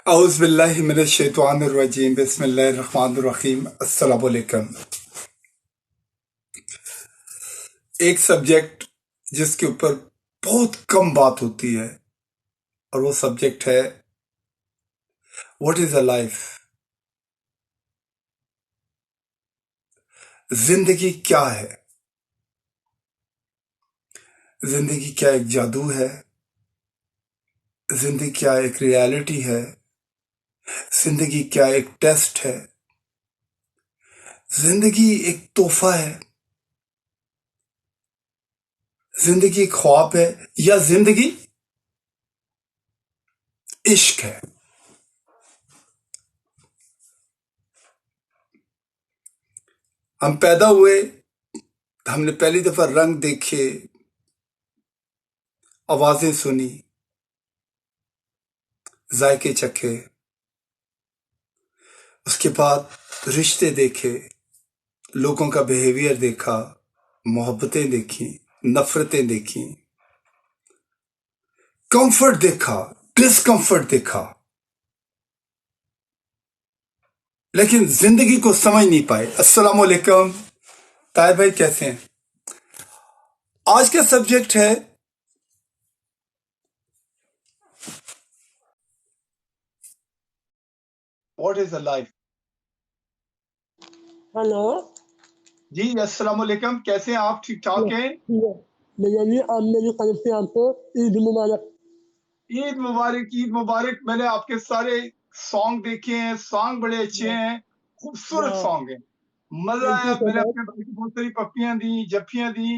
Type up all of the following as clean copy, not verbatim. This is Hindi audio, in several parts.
औज़ुबिल्लाहि मिनश्शैतानिर्रजीम बिस्मिल्लाहिर्रहमानिर्रहीम अस्सलाम वालेकुम। एक सब्जेक्ट जिसके ऊपर बहुत कम बात होती है और वो सब्जेक्ट है व्हाट इज अ लाइफ। जिंदगी क्या है? जिंदगी क्या एक जादू है? जिंदगी क्या एक रियलिटी है? जिंदगी क्या एक टेस्ट है? जिंदगी एक तोहफा है? जिंदगी एक ख्वाब है या जिंदगी इश्क है? हम पैदा हुए, हमने पहली दफा रंग देखे, आवाजें सुनी, जायके चखे, उसके बाद रिश्ते देखे, लोगों का बिहेवियर देखा, मोहब्बतें देखी, नफरतें देखी, कंफर्ट देखा, डिस्कंफर्ट देखा, लेकिन जिंदगी को समझ नहीं पाए। अस्सलाम वालेकुम ताहिर भाई, कैसे हैं? आज का सब्जेक्ट है what is a life. Hello जी अस्सलाम वालेकुम, कैसे हैं आप? ठीक ठाक हैं? भैया जी, आप मेरी तरफ से आपको ईद मुबारक। ईद मुबारक, ईद मुबारक। मैंने आपके सारे सॉन्ग देखे हैं, सॉन्ग बड़े अच्छे हैं, खूबसूरत सॉन्ग हैं, मजा थैंक यू आया। सो मैंने मच। अपने भाई को बहुत सारी पप्पियां दी, जफ्फियां दी,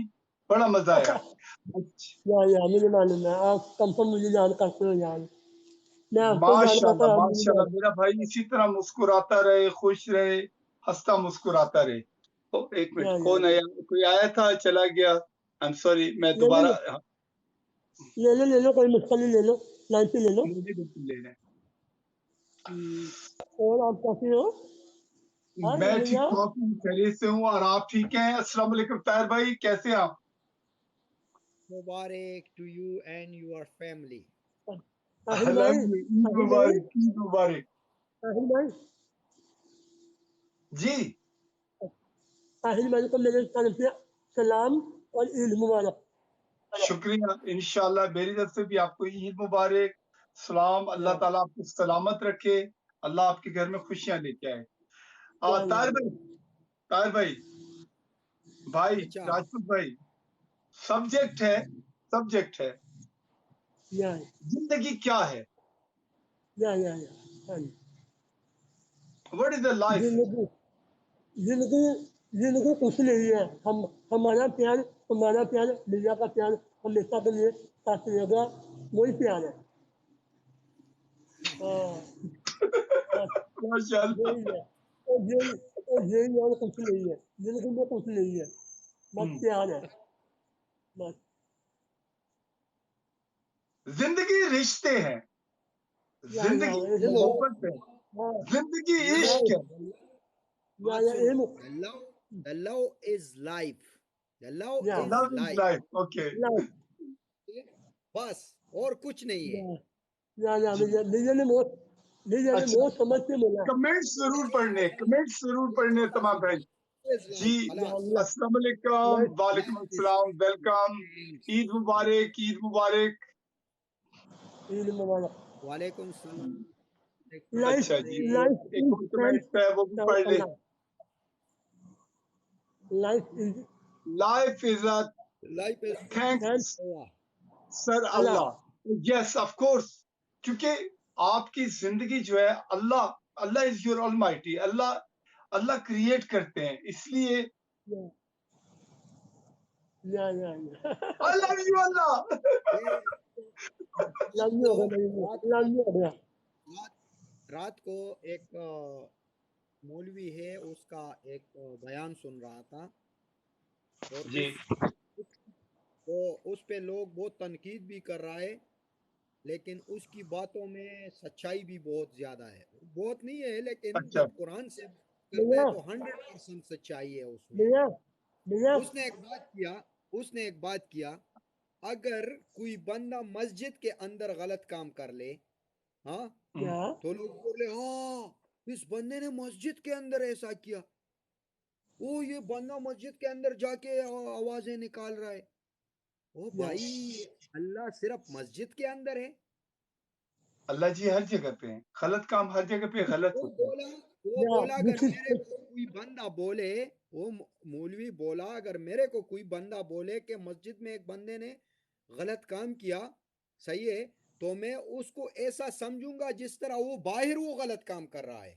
बड़ा मजा आया। अच्छा, या मुझे मालूम है, आप कंफर्म मुझे याद करते हो यार। मैं आपको याद करता माशाल्लाह हूँ, आप मुझे माशाल्लाह, याद। मेरा भाई इसी तरह मुस्कुराता रहे, खुश रहे, हंसता मुस्कुराता रहे। तो एक या मिनट, कौन आया? कोई आया था, चला गया। आई एम सॉरी, मैं ले लो दोबारा। ले लो, कोई मुश्किल नहीं, ले लो, लाइन पे ले लो। मुझे बिल्कुल लेना और आप कैसे हो? है। मैं ठीक भैया ठाक हूँ, खैरियत से हूँ, और आप ठीक हैं? अस्सलाम वालेकुम ताहिर भाई, कैसे हैं आप? Mubarak to you and your family. Sahil love भाई, यू, ईद साहिल भाई, मुबारक, ईद मुबारक। साहिल भाई, जी साहिल भाई को मेरे तरफ से सलाम और ईद मुबारक। शुक्रिया, इंशाल्लाह मेरी तरफ से भी आपको ईद मुबारक, सलाम। अल्लाह ताला आपको सलामत रखे, अल्लाह आपके घर में खुशियां लेके आए। ताहिर भाई, ताहिर भाई, भाई अच्छा, राजपूत भाई, सब्जेक्ट है, सब्जेक्ट है या जिंदगी क्या है? या या या हाँ जी। What is the life? जिंदगी जिंदगी जिंदगी कुछ नहीं है। हम हमारा प्यार दुनिया का प्यार हमेशा के लिए साथ रहेगा, वही प्यार है। हाँ, बस माशाल्लाह। यही है। और यही और कुछ नहीं है, जिंदगी में कुछ नहीं है, बस हम्म, प्यार है, बस। जिंदगी रिश्ते हैं, या जिंदगी ऐसे बोलो। मोहब्बत है, हाँ, जिंदगी या इश्क है। बात या सुनो. Um The love is life. The love या is love is life. Life. Okay life बस और कुछ नहीं है. या जी, भैया ने अच्छा, बहुत समझ के बोला। कमेंट्स जरूर पढ़ने, कमेंट्स जरूर पढ़ने तमाम भाई। Is ji life. या खलास. अल्लाह अस्सलाम वालेकुम, लाइफ वालेकुम Life is अस्सलाम, वेलकम। life. ईद मुबारक, ईद मुबारक। ईद मुबारक। वालेकुम सलाम. लाइफ अच्छा जी, लाइफ एक इज और थैंक्स कमेंट है, वो भी पढ़ ले। Allah. Life is life is a Life is thanks thanks Allah. Sir Allah. Allah. Yes of course, क्योंकि आपकी जिंदगी जो है, Allah, Allah is your almighty. Allah, Allah create करते हैं, इसलिए या आई लव यू अल्लाह। ये लव रात यू हो को गया, रात लव यू हो गया। रात रात को एक मौलवी है, उसका एक बयान सुन रहा था. और जी उस पे लोग बहुत तनकीद भी कर रहा है, लेकिन उसकी बातों में सच्चाई भी बहुत ज्यादा है. बहुत नहीं है, लेकिन अच्छा, जब कुरान से करते भैया हैं तो 100% सच्चाई है उसमें. भैया भैया उसने एक बात किया उसने एक बात किया अगर कोई बंदा मस्जिद के अंदर गलत काम कर ले, हाँ, क्या तो लोग बोले हाँ इस बंदे ने मस्जिद के अंदर ऐसा किया, ओ ये बंदा मस्जिद के अंदर जाके आवाजें निकाल रहा है। ओ क्या भाई, अल्लाह सिर्फ मस्जिद के अंदर है। अल्लाह जी हर जगह पे हैं, गलत काम हर जगह पे गलत वो होता है। बोला वो क्या बोला अगर दिस इज मेरे को कोई बंदा बोले, वो मौलवी बोला अगर मेरे को कोई बंदा बोले कि मस्जिद में एक बंदे ने गलत काम किया, सही है, तो मैं उसको ऐसा समझूंगा जिस तरह वो बाहर वो गलत काम कर रहा है।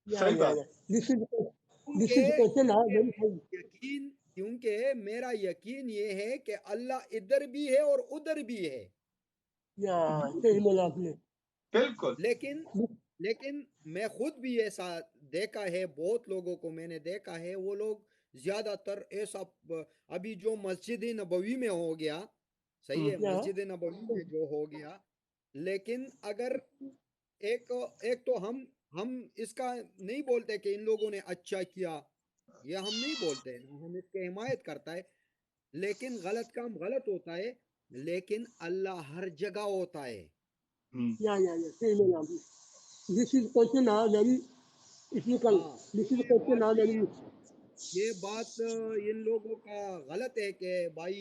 सही बात। दिस क्योंकि इज क्वेश्चन आवर क्योंकि वेरी मेरा यकीन क्योंकि मेरा यकीन ये है कि अल्लाह इधर भी है और उधर भी है। या सही बोला आपने। बिल्कुल। लेकिन लेकिन मैं खुद भी ऐसा देखा है, बहुत लोगों को मैंने देखा है, वो लोग ज्यादातर ऐसा अभी जो मस्जिद नबवी में हो गया, सही है, हम्म, क्या मस्जिद नबवी में जो हो गया, लेकिन अगर एक एक तो हम इसका नहीं बोलते कि इन लोगों ने अच्छा किया, ये हम नहीं बोलते हैं, हम इसके हिमायत करता है, लेकिन गलत काम गलत होता है, लेकिन अल्लाह हर जगह होता है। हम्म, या सही बोला आपने। This is question hour very technical. हाँ, this is question hour very ये बात इन लोगों का गलत है कि भाई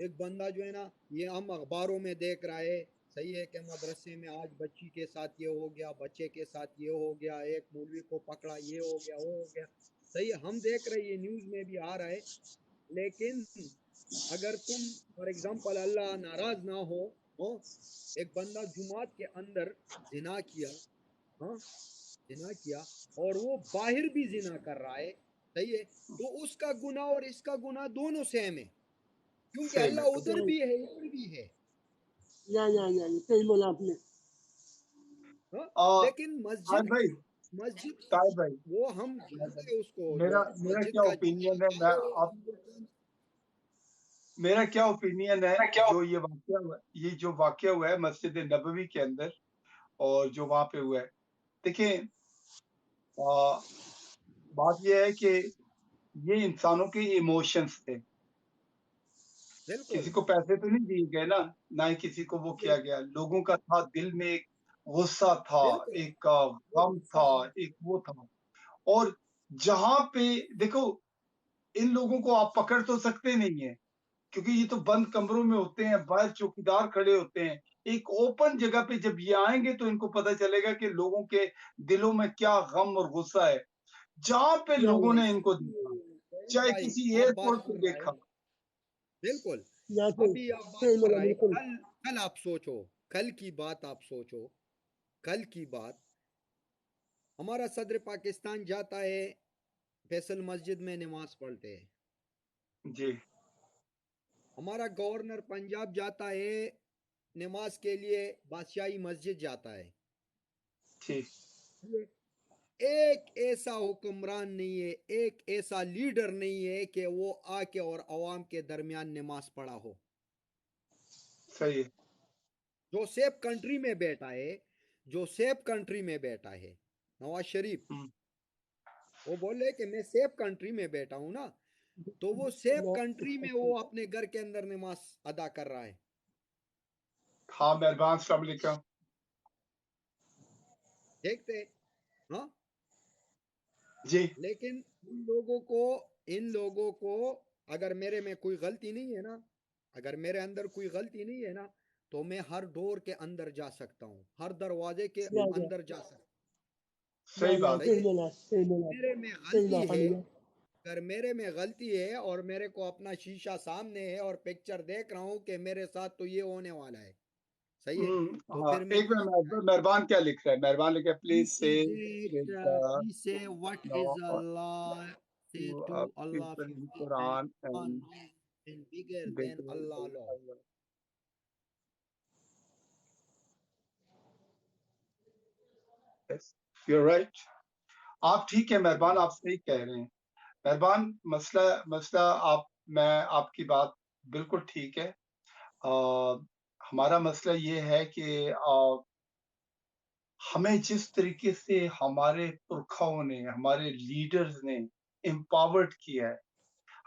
एक बंदा जो है ना, ये हम अखबारों में देख रहा है, सही है, कि मदरसे में आज बच्ची के साथ ये हो गया, बच्चे के साथ ये हो गया, एक मौलवी को पकड़ा, ये हो गया, वो हो गया, सही है, हम देख रहे हैं, ये न्यूज में भी आ रहा है। लेकिन अगर तुम फॉर एग्जांपल अल्लाह नाराज ना हो, एक बंदा जुमात के अंदर जिना किया, हाँ, जिना किया, और वो बाहर भी जिना कर रहा है, सही है, तो उसका गुनाह और इसका गुनाह दोनों सेम है, क्योंकि सेम अल्लाह है। उधर भी है इधर भी है। या सही बोला आपने। हाँ, और लेकिन ताहिर मस्जिद भाई, मस्जिद ताहिर भाई, वो हम जानते हैं उसको, जो मेरा मेरा मस्जिद क्या का ओपिनियन है, मैं आप मेरा क्या ओपिनियन है, जो ये जो वाकया हुआ है मस्जिद नबवी के अंदर और जो वहां पे हुआ है, देखिए, आ, बात यह है कि ये इंसानों के इमोशंस थे। किसी बिल्कुल को पैसे तो नहीं दिए गए ना, ना ही किसी को वो किया गया, लोगों का था दिल में एक गुस्सा था, बिल्कुल एक वो गम गुस्सा था, है। एक वो था। और जहां पे देखो, इन लोगों को आप पकड़ तो सकते नहीं है, क्योंकि ये तो बंद कमरों में होते हैं, बाहर चौकीदार खड़े होते हैं। एक ओपन जगह पे जब ये आएंगे तो इनको पता चलेगा कि लोगों के दिलों में क्या गम और गुस्सा है। जहां पे लोगों या ने इनको देखा, सैयद चाहे भाई, किसी आप बात एयरपोर्ट पे कर रहा है, देखा। बिल्कुल, अभी आप बात सही कर बोला रहा है, बिल्कुल। कल कल आप सोचो, कल की बात आप सोचो, कल की बात, हमारा सदर पाकिस्तान जाता है फैसल मस्जिद में नमाज पढ़ते हैं, जी, हमारा गवर्नर पंजाब जाता है नमाज के लिए बादशाही मस्जिद जाता है। ठीक, एक ऐसा हुक्मरान नहीं है, एक ऐसा लीडर नहीं है कि वो आके और अवाम के दरमियान नमाज पढ़ा हो। सही है। जो सेफ कंट्री में बैठा है, जो सेफ कंट्री में बैठा है, नवाज शरीफ, हम्म, वो बोले कि मैं सेफ कंट्री में बैठा हूं ना, तो वो सेफ कंट्री में वो अपने घर के अंदर नमाज अदा कर रहा है। हाँ, मेहरबान, अस्सलाम वालेकुम। देखते, हाँ, जी, लेकिन इन लोगों को अगर मेरे में कोई गलती नहीं है ना, अगर मेरे अंदर कोई गलती नहीं है ना, तो मैं हर डोर के अंदर जा सकता हूँ, हर दरवाजे के या अंदर जा सकता सही हूँ, बात सही है। सही है, बोला सही बोला मेरे में सही गलती बात है, है। अगर मेरे में गलती है और मेरे को अपना शीशा सामने है और पिक्चर देख रहा हूँ कि मेरे साथ तो ये होने वाला है, सही है, तो हाँ, फिर मैं एक कुछ मिनट, मेहरबान क्या लिख रहा है, मेहरबान लिखा है, प्लीज He से is it, he say what is no Allah, say to Allah fifty times, Quran one and is and bigger than bigger Allah law. You right. आप ठीक है मेहरबान, आप सही कह रहे हैं मेहरबान। मसला मसला आप मैं आपकी बात बिल्कुल ठीक है। हमारा मसला ये है कि हमें जिस तरीके से हमारे पुरखाओं ने, हमारे लीडर्स ने एम्पावर्ड किया है,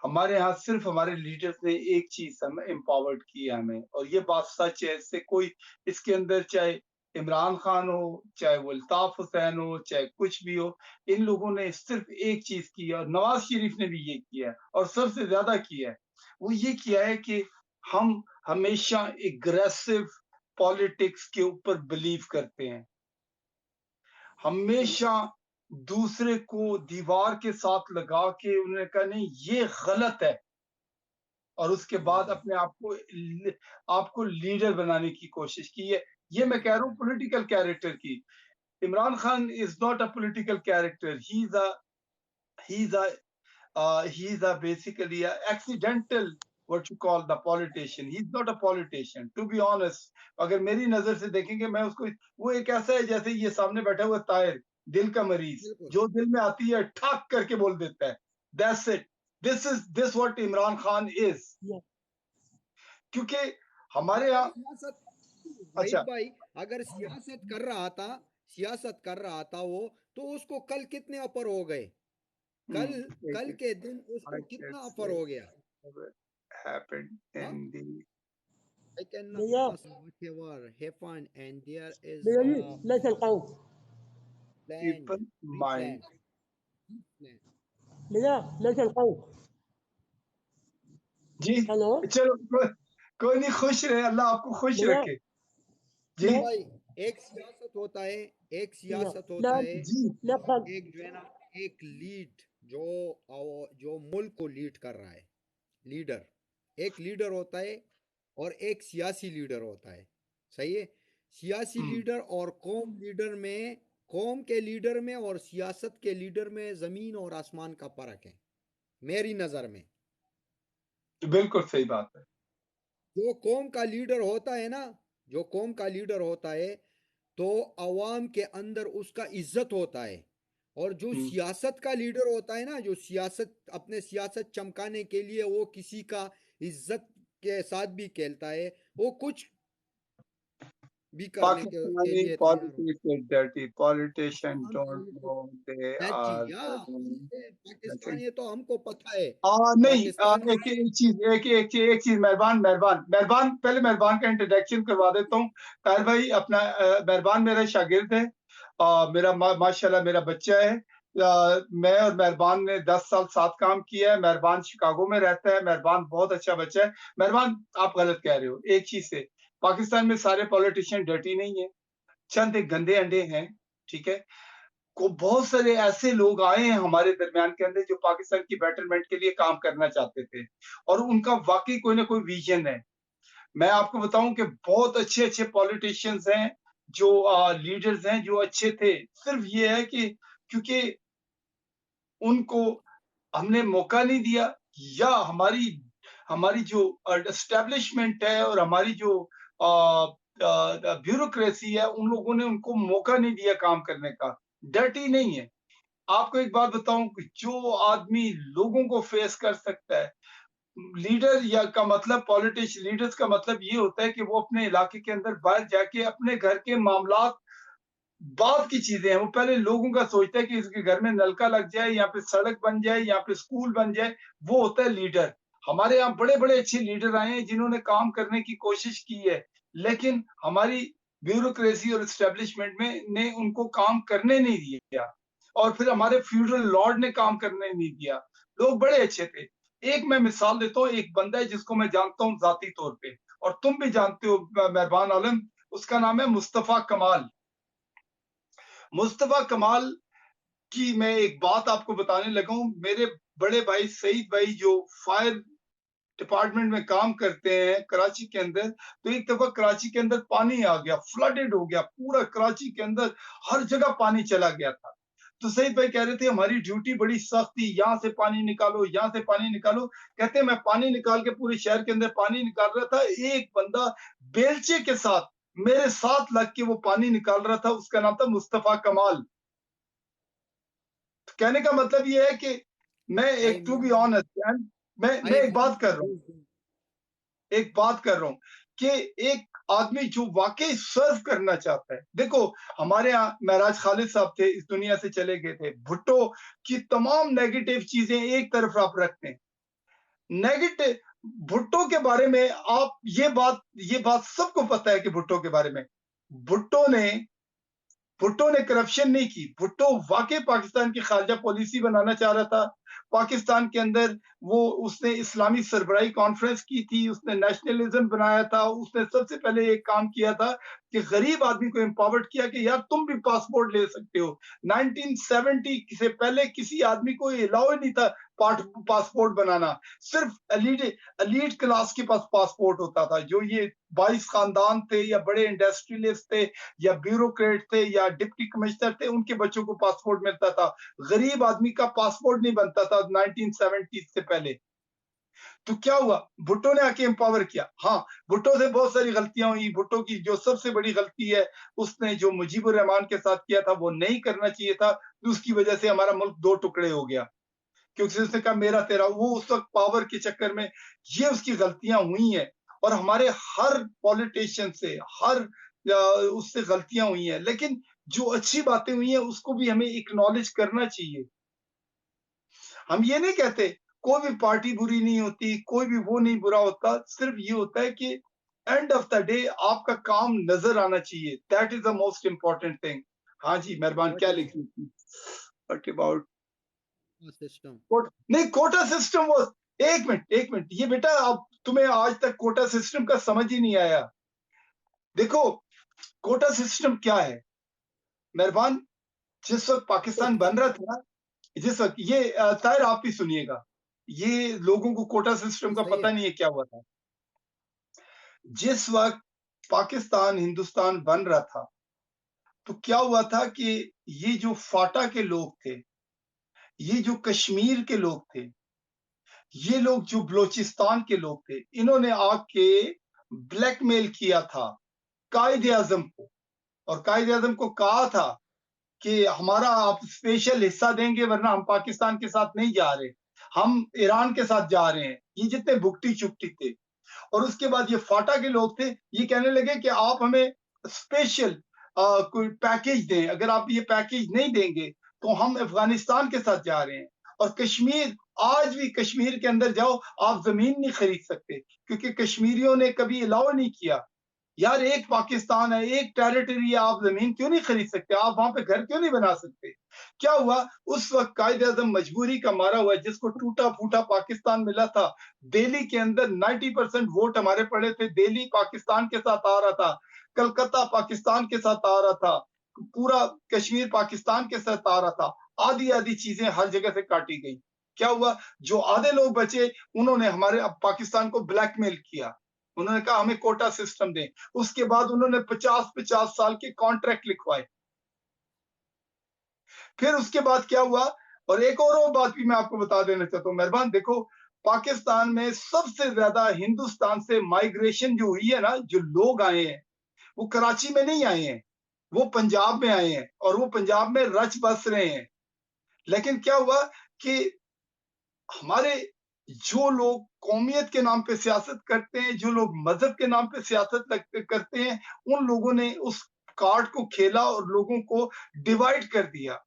हमारे यहाँ सिर्फ हमारे लीडर्स ने एक चीज हमें एम्पावर्ड किया हमें, और ये बात सच है। इससे कोई इसके अंदर चाहे इमरान खान हो, चाहे वो अल्ताफ हुसैन हो, चाहे कुछ भी हो, इन लोगों ने सिर्फ एक चीज की है, और नवाज शरीफ ने भी ये किया है और सबसे ज्यादा किया है। वो ये किया है कि हम हमेशा एग्रेसिव पॉलिटिक्स के ऊपर बिलीव करते हैं, हमेशा दूसरे को दीवार के साथ लगा के उन्होंने कहा नहीं ये गलत है, और उसके बाद अपने आपको लीडर बनाने की कोशिश की है। ये मैं कह रहा हूँ पॉलिटिकल कैरेक्टर की। Imran Khan is not a political character, he is a basically a accidental what you call the politician. He is not a politician, to be honest. अगर मेरी नजर से देखेंगे, मैं उसको, वो एक ऐसा है जैसे ये सामने बैठा हुआ ताहिर, दिल का मरीज, बिल्कुल जो दिल में आती है ठाक करके बोल देता है। That's it. This what Imran Khan is. Yeah. क्योंकि हमारे यहाँ सियासत अच्छा वहीद भाई अगर सियासत कर रहा था वो, तो उसको कल कितने अपर हो गए? कल कल के दिन उसको कितना अपर हो गया? happened हाँ? in the I can भैया whatever happened and there is भैया जी a मैं चलता हूँ। plan, people mind. pre-plan. भैया मैं चलता हूँ। जी हेलो चलो, कोई नहीं, खुश रहे, अल्लाह आपको खुश भैया रखे। जी मैं भाई एक सियासत होता है, एक भैया सियासत होता मैं है, जी मैं खान एक जो है ना, एक लीड जो मुल्क को लीड कर रहा है, लीडर, एक लीडर होता है और एक सियासी लीडर होता है। सही है? सियासी लीडर और कौम के लीडर में और सियासत के लीडर में जमीन और आसमान का फर्क है मेरी नजर में। बिल्कुल सही बात है। जो कौम का लीडर होता है ना, जो कौम का लीडर होता है, तो अवाम के अंदर उसका इज्जत होता है। और जो हम्म, सियासत का लीडर होता है ना, जो सियासत अपने सियासत चमकाने के लिए वो किसी का इज्जत के साथ भी खेलता है, वो कुछ भी करने के पाकिस्तानी लिए तैयार होता politics is dirty, politician don't है। नो दे डर्टी आर या नथिंग। पाकिस्तान, ये तो हमको पता है। नहीं, पाकिस्तान में एक चीज, मेहरबान, पहले मेहरबान का इंट्रोडक्शन करवा देता हूँ। ताहिर भाई अपना मेहरबान मेरा शागिर्द है, मेरा माशाल्लाह मेरा बच्चा है। मैं और मेहरबान ने 10 साल साथ काम किया है। मेहरबान शिकागो में रहता है। मेहरबान बहुत अच्छा बच्चा है। मेहरबान आप गलत कह रहे हो एक चीज से, पाकिस्तान में सारे पॉलिटिशियन डर्टी नहीं है, चंद एक गंदे अंडे हैं, ठीक है। को बहुत सारे ऐसे लोग आए हैं हमारे दरमियान के अंदर जो पाकिस्तान की बेटरमेंट के लिए काम करना चाहते थे, और उनका वाकई कोई ना कोई विजन है। मैं आपको बताऊं कि बहुत अच्छे अच्छे पॉलिटिशियंस हैं, जो लीडर्स हैं, जो अच्छे थे। सिर्फ ये है कि क्योंकि उनको हमने मौका नहीं दिया, या हमारी हमारी जो एस्टेब्लिशमेंट है और हमारी जो ब्यूरोक्रेसी है, उन लोगों ने उनको मौका नहीं दिया काम करने का। डर्टी नहीं है। आपको एक बात बताऊं कि जो आदमी लोगों को फेस कर सकता है, लीडर या का मतलब पॉलिटिक्स लीडर्स का मतलब ये होता है कि वो अपने इलाके के अंदर बाहर जाके अपने घर के मामलात बाद की चीजें हैं, वो पहले लोगों का सोचता है कि इसके घर में नलका लग जाए, यहाँ पे सड़क बन जाए, यहाँ पे स्कूल बन जाए, वो होता है लीडर। हमारे यहाँ बड़े बड़े अच्छे लीडर आए हैं जिन्होंने काम करने की कोशिश की है, लेकिन हमारी ब्यूरोक्रेसी और एस्टेब्लिशमेंट में ने उनको काम करने नहीं दिया, और फिर हमारे फ्यूडरल लॉर्ड ने काम करने नहीं दिया। लोग बड़े अच्छे थे। एक मैं मिसाल देता हूँ, एक बंदा है जिसको मैं जानता हूँ जाती तौर पे, और तुम भी जानते हो मेहरबान आलम, उसका नाम है मुस्तफा कमाल। मुस्तफा कमाल की मैं एक बात आपको बताने लगा हूं। मेरे बड़े भाई सईद भाई जो फायर डिपार्टमेंट में काम करते हैं कराची के अंदर, तो एक दफा कराची के अंदर पानी आ गया, फ्लडेड हो गया पूरा कराची के अंदर, हर जगह पानी चला गया था। तो सईद भाई कह रहे थे हमारी ड्यूटी बड़ी सख्त थी, यहाँ से पानी निकालो, यहाँ से पानी निकालो। कहते मैं पानी निकाल के पूरे शहर के अंदर पानी निकाल रहा था, एक बंदा बेलचे के साथ मेरे साथ लग के वो पानी निकाल रहा था, उसका नाम था मुस्तफा कमाल। कहने का मतलब ये है कि मैं एक टू बी ऑनेस्ट, मैं आई एक बात कर रहा हूँ, मीन एक बात कर रहा हूँ कि एक आदमी जो वाकई सर्व करना चाहता है। देखो हमारे यहाँ महराज खालिद साहब थे, इस दुनिया से चले गए थे। भुट्टो की तमाम नेगेटिव चीजें एक तरफ आप रखते हैं, नेगेटिव भुट्टो के बारे में आप ये बात सबको पता है कि भुट्टो के बारे में भुट्टो ने करप्शन नहीं की। भुट्टो वाकई पाकिस्तान की खारजा पॉलिसी बनाना चाह रहा था। पाकिस्तान के अंदर उसने इस्लामी सरबराही कॉन्फ्रेंस की थी, उसने नेशनलिज्म बनाया था, उसने सबसे पहले एक काम किया था कि गरीब आदमी को एम्पावर्ड किया कि यार तुम भी पासपोर्ट ले सकते हो। 1970 से पहले किसी आदमी को अलाउ ही नहीं था पासपोर्ट बनाना, सिर्फ एलीट क्लास के पास पासपोर्ट होता था। जो ये 22 खानदान थे या बड़े इंडस्ट्रियलिस्ट थे या ब्यूरोक्रेट थे या डिप्टी कमिश्नर थे, उनके बच्चों को पासपोर्ट मिलता था। गरीब आदमी का पासपोर्ट नहीं बनता था 1970 से पहले। तो क्या हुआ, भुट्टो ने आके एम्पावर किया। हाँ, भुट्टो से बहुत सारी गलतियां हुई। भुट्टो की जो सबसे बड़ी गलती है, उसने जो मुजीबुर रहमान के साथ किया था वो नहीं करना चाहिए था। तो उसकी वजह से हमारा मुल्क दो टुकड़े हो गया, क्योंकि उसने कहा मेरा तेरा। वो उस वक्त पावर के चक्कर में ये उसकी गलतियां हुई हैं। और हमारे हर पॉलिटिशियन से उससे गलतियां हुई हैं, लेकिन जो अच्छी बातें हुई हैं उसको भी हमें एक्नॉलेज करना चाहिए। हम ये नहीं कहते कोई भी पार्टी बुरी नहीं होती, कोई भी वो नहीं बुरा होता। सिर्फ ये होता है कि एंड ऑफ द डे आपका काम नजर आना चाहिए। That is the most important thing. हाँ जी, मेहरबान, What क्या is लिख रही थी? What about the system? नहीं, कोटा सिस्टम वो एक मिनट ये बेटा, अब तुम्हें आज तक कोटा सिस्टम का समझ ही नहीं आया। देखो, कोटा सिस्टम क्या है मेहरबान। जिस वक्त पाकिस्तान बन रहा था ना, जिस वक्त ये ताहिर आप भी सुनिएगा, ये लोगों को कोटा सिस्टम का सही पता है। नहीं है क्या हुआ था। जिस वक्त पाकिस्तान हिंदुस्तान बन रहा था, तो क्या हुआ था कि ये जो फाटा के लोग थे, ये जो कश्मीर के लोग थे, ये लोग जो बलोचिस्तान के लोग थे, इन्होंने आके ब्लैकमेल किया था कायदे आजम को। और कायदे आजम को कहा था कि हमारा आप स्पेशल हिस्सा देंगे, वरना हम पाकिस्तान के साथ नहीं जा रहे, हम ईरान के साथ जा रहे हैं। ये जितने भुगटी चुपटी थे। और उसके बाद ये फाटा के लोग थे, ये कहने लगे कि आप हमें स्पेशल कोई पैकेज दें, अगर आप ये पैकेज नहीं देंगे तो हम अफगानिस्तान के साथ जा रहे हैं। और कश्मीर, आज भी कश्मीर के अंदर जाओ, आप जमीन नहीं खरीद सकते, क्योंकि कश्मीरियों ने कभी अलाउ नहीं किया। यार, एक पाकिस्तान है, एक टेरिटरी है, आप जमीन क्यों नहीं खरीद सकते? आप वहां पे घर क्यों नहीं बना सकते? क्या हुआ, उस वक्त कायदे आजम मजबूरी का मारा हुआ है, जिसको टूटा फूटा पाकिस्तान मिला था। दिल्ली के अंदर 90% वोट हमारे पड़े थे। दिल्ली पाकिस्तान के साथ आ रहा था, कलकत्ता पाकिस्तान के साथ आ रहा था, पूरा कश्मीर पाकिस्तान के साथ आ रहा था। आधी आधी चीजें हर जगह से काटी गई। क्या हुआ, जो आधे लोग बचे, उन्होंने हमारे पाकिस्तान को ब्लैकमेल किया। उन्होंने कहा हमें कोटा सिस्टम दें। उसके बाद उन्होंने 50-50 साल के कॉन्ट्रैक्ट लिखवाए। फिर उसके बाद क्या हुआ, और एक और बात भी मैं आपको बता देना चाहता हूँ मेहरबान। देखो, पाकिस्तान में सबसे ज्यादा हिंदुस्तान से माइग्रेशन जो हुई है ना, जो लोग आए हैं, वो कराची में नहीं आए हैं, वो पंजाब में आए हैं, और वो पंजाब में रच बस रहे हैं। लेकिन क्या हुआ कि हमारे जो लोग कौमियत के नाम पे सियासत करते हैं, जो लोग मजहब के नाम पे सियासत करते हैं, उन लोगों ने उस कार्ड को खेला और लोगों को डिवाइड कर दिया।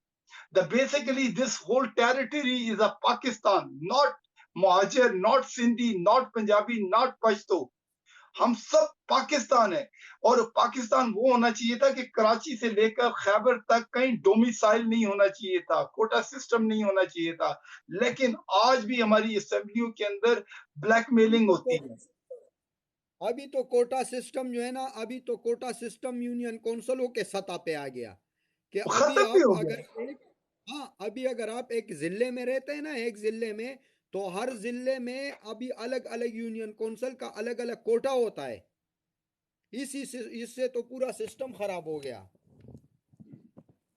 Basically, this whole territory is a Pakistan, not Muhajir, not Sindhi, not Punjabi, not Pashto. हम सब पाकिस्तान है। और पाकिस्तान वो होना चाहिए था कि कराची से लेकर खैबर तक कहीं डोमिसाइल नहीं होना चाहिए था, कोटा सिस्टम नहीं होना चाहिए था। लेकिन आज भी हमारी असेंबलियों के अंदर ब्लैकमेलिंग होती है। अभी तो कोटा सिस्टम जो है ना, अभी तो कोटा सिस्टम यूनियन काउंसिलों के सतह पे आ गया कि अभी खत्म भी आप हो अगर गया। एक, हाँ, अभी अगर आप एक जिले में रहते हैं ना, एक जिले में, तो हर जिले में अभी अलग अलग यूनियन काउंसिल का अलग अलग कोटा होता है। इससे तो पूरा सिस्टम खराब हो गया।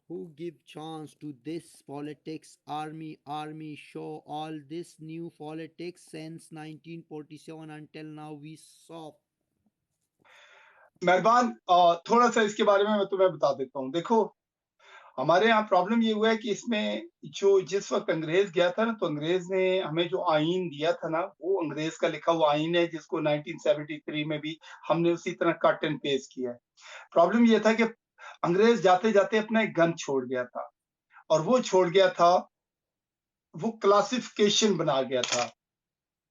Who give chance to this politics? Army show all this new politics since 1947 until now we saw. मेहरबान, थोड़ा सा इसके बारे में मैं तुम्हें बता देता हूँ। देखो, हमारे यहाँ प्रॉब्लम ये हुआ है कि इसमें जो जिस वक्त अंग्रेज गया था ना, तो अंग्रेज ने हमें जो आईन दिया था ना, वो अंग्रेज का लिखा हुआ आईन है, जिसको 1973 में भी हमने उसी तरह कट एंड पेस्ट किया है। प्रॉब्लम ये था कि अंग्रेज जाते जाते अपना एक गन छोड़ गया था, और वो छोड़ गया था, वो क्लासिफिकेशन बना गया था।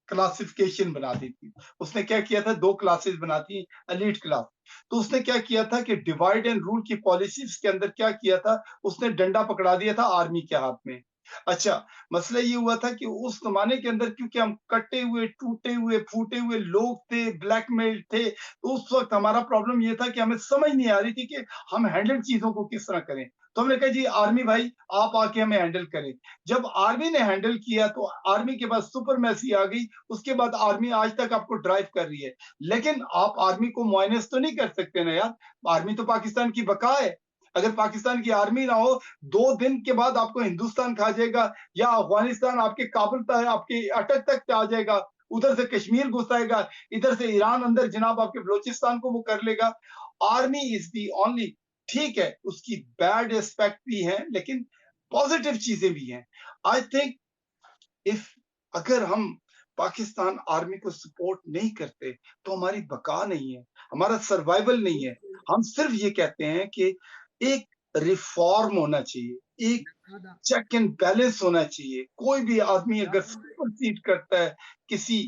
क्लासिफिकेशन बना दी थी। उसने क्या किया था, 2 क्लासेस बना दी, एलीट क्लास। तो उसने क्या किया था कि डिवाइड एंड रूल की पॉलिसीज़ के अंदर क्या किया था, उसने डंडा पकड़ा दिया था आर्मी के हाथ में। अच्छा, मसला ये हुआ था कि उस ज़माने के अंदर क्योंकि हम कटे हुए, टूटे हुए, फूटे हुए लोग थे, ब्लैकमेल्ड थे, तो उस वक़्त हमारा प्रॉब्लम ये था कि हमें समझ नहीं आ रही थी कि हम हैंडल चीज़ों को किस तरह करें। तो हमने कहा जी आर्मी भाई आप आके हमें हैंडल करें। जब आर्मी ने हैंडल किया तो आर्मी के पास सुपरमेसी आ गई, उसके बाद आर्मी आज तक आपको ड्राइव कर रही है। लेकिन आप आर्मी को माइनस तो नहीं कर सकते ना यार, आर्मी तो पाकिस्तान की बका है। अगर पाकिस्तान की आर्मी ना हो, 2 दिन के बाद आपको हिंदुस्तान खा जाएगा या अफ़गानिस्तान आपके काबुल तक आपके अटक तक आ जाएगा, उधर से कश्मीर घुस आएगा, इधर से ईरान अंदर जनाब आपके बलूचिस्तान को वो कर लेगा। आर्मी इज़ द ओनली ठीक है, उसकी बैड एस्पेक्ट भी हैं, लेकिन पॉजिटिव चीज़ें भी हैं। आई थिंक इफ अगर हम पाकिस्तान आर्मी को सपोर्ट नहीं करते, तो हमारी बका नहीं है, हमारा सर्वाइवल नहीं है। हम सिर्फ ये कहते हैं कि एक रिफ़ॉर्म होना चाहिए, एक आदा चेक एंड बैलेंस होना चाहिए। कोई भी आदमी अगर याद सुपरसीड करता है किसी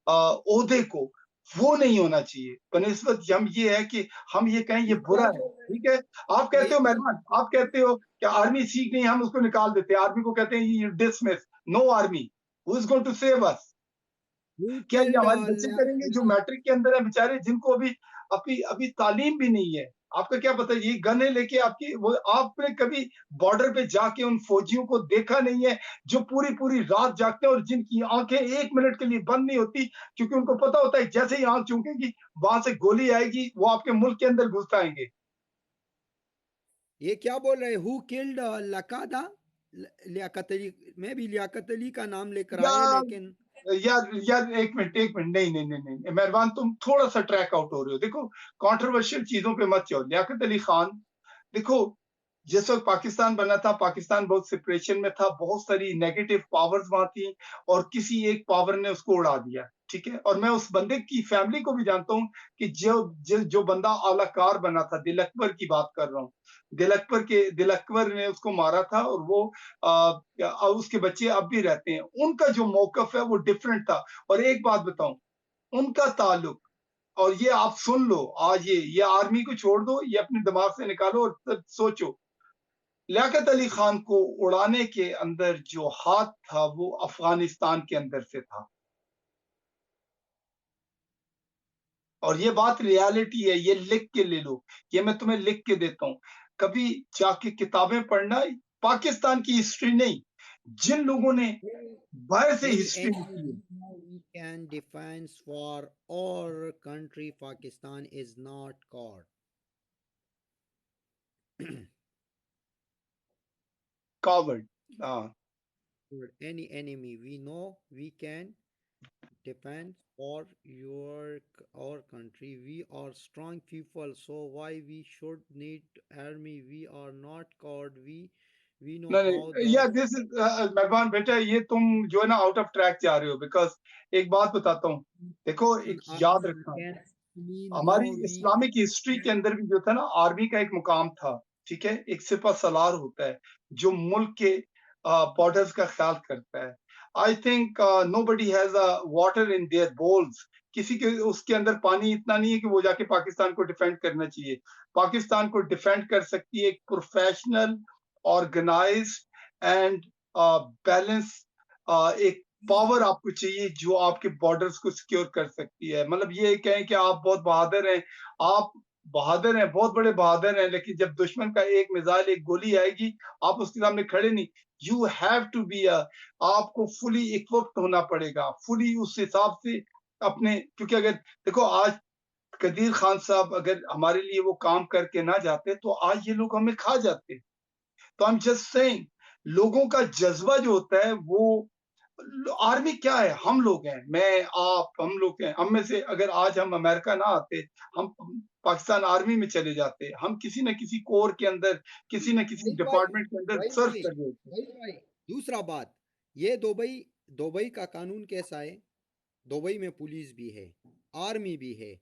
ओहदे को, वो नहीं होना चाहिए। बनिस्बत हम ये है कि हम ये कहें ये बुरा है, ठीक है? आप कहते हो मेहमान, आप कहते हो कि आर्मी ठीक नहीं है, हम उसको निकाल देते हैं। आर्मी को कहते हैं you dismiss, no army, who is going to save us? who क्या ये killed हमारे बच्चे करेंगे जो मैट्रिक के अंदर है बेचारे जिनको अभी अभी अभी तालीम भी नहीं है। आपका क्या पता ये गन है लेके आपकी वो आपने कभी बॉर्डर पे जाके उन फौजियों को देखा नहीं है जो पूरी-पूरी रात जागते हैं और जिनकी आँखें 1 मिनट के लिए बंद नहीं होती क्योंकि उनको पता होता है जैसे ही आँख चूकेगी वहाँ से गोली आएगी, वो आपके मुल्क के अंदर घुस आएँगे। ये क्या बोल रहे हु किल्ड लकादा लियाकत अली, मैं भी लियाकत अली का नाम लेकर या आए लेकिन यार 1 मिनट, 1 मिनट नहीं, मेहरबान तुम थोड़ा-सा ट्रैक आउट हो रहे हो। देखो कंट्रोवर्शियल चीज़ों पे मत जाओ। लियाकत अली खान देखो, जिस वक़्त पाकिस्तान बना था, पाकिस्तान बहुत सिपरेशन में था, बहुत सारी नेगेटिव पावर्स वहाँ थी और किसी एक पावर ने उसको उड़ा दिया, ठीक है? और मैं उस बंदे की फैमिली को भी जानता हूँ कि जो बंदा आलाकार बना था, दिल अकबर की बात कर रहा हूँ। दिल अकबर ने उसको मारा था और वो उसके बच्चे अब भी रहते हैं। उनका जो मौक़िफ़ है वो डिफरेंट था और एक बात बताऊँ, उनका ताल्लुक और ये आप सुन लो आज ये आर्मी को छोड़ दो, ये अपने दिमाग से निकालो और तब सोचो, लियाकत अली खान को उड़ाने के अंदर जो हाथ था, वो अफ़गानिस्तान के अंदर से था। और ये बात रियलिटी है, ये लिख के ले लो, ये मैं तुम्हें लिख के देता हूँ। कभी जाके किताबें पढ़ना, पाकिस्तान की हिस्ट्री नहीं, जिन लोगों ने बाहर से हिस्ट्री लिखी है। how we can defense for our country Pakistan is not caught. Coward हाँ, For any enemy we know we can defend for our country. We are strong people, so why we should need army? We are not coward. We know नहीं, how नहीं, the या दिस इज़ मेहरबान बेटा ये तुम जो है ना आउट ऑफ ट्रैक जा रहे हो बिकॉज़ एक बात बताता हूँ, देखो एक याद army रखना can we हमारी know we इस्लामिक हिस्ट्री के अंदर भी जो था ना आर्मी का एक मुकाम था, ठीक है? एक सिपह-सलार होता है, जो मुल्क के बॉर्डर्स का ख्याल करता है। I think nobody has water in their bowls किसी के उसके अंदर पानी इतना नहीं है कि वो जाके पाकिस्तान को डिफेंड करना चाहिए। पाकिस्तान को डिफेंड कर सकती है एक प्रोफेशनल, ऑर्गनाइज्ड एंड बैलेंस एक पावर आपको चाहिए जो आपके बॉर्डर्स को सिक्योर कर सकती है। मतलब ये कहें कि आप बहुत बहादुर हैं, आप बहादुर हैं, बहुत बड़े बहादुर हैं, लेकिन जब दुश्मन का एक मिसाइल, एक गोली आएगी, आप उसके सामने खड़े नहीं। यू हैव टू बी आपको फुली इक्विप्ड होना पड़ेगा, फुली उस हिसाब से अपने क्योंकि अगर देखो आज कदीर खान साहब अगर हमारे लिए वो काम करके ना जाते, तो आज ये लोग हमें खा जाते। तो आई एम जस्ट सेइंग लोगों का जज़्बा जो होता है वो आर्मी क्या है? हम लोग हैं, मैं, आप, हम लोग हैं। हम में से अगर आज हम अमेरिका ना आते, हम पाकिस्तान आर्मी में चले जाते। हम किसी न किसी कोर के अंदर, किसी न किसी वही भाई डिपार्टमेंट के अंदर वही सर्व भाई कर रहे होते। वही भाई दूसरा बात, ये दुबई दुबई का कानून कैसा है? दुबई में पुलिस भी है, आर्मी भी है,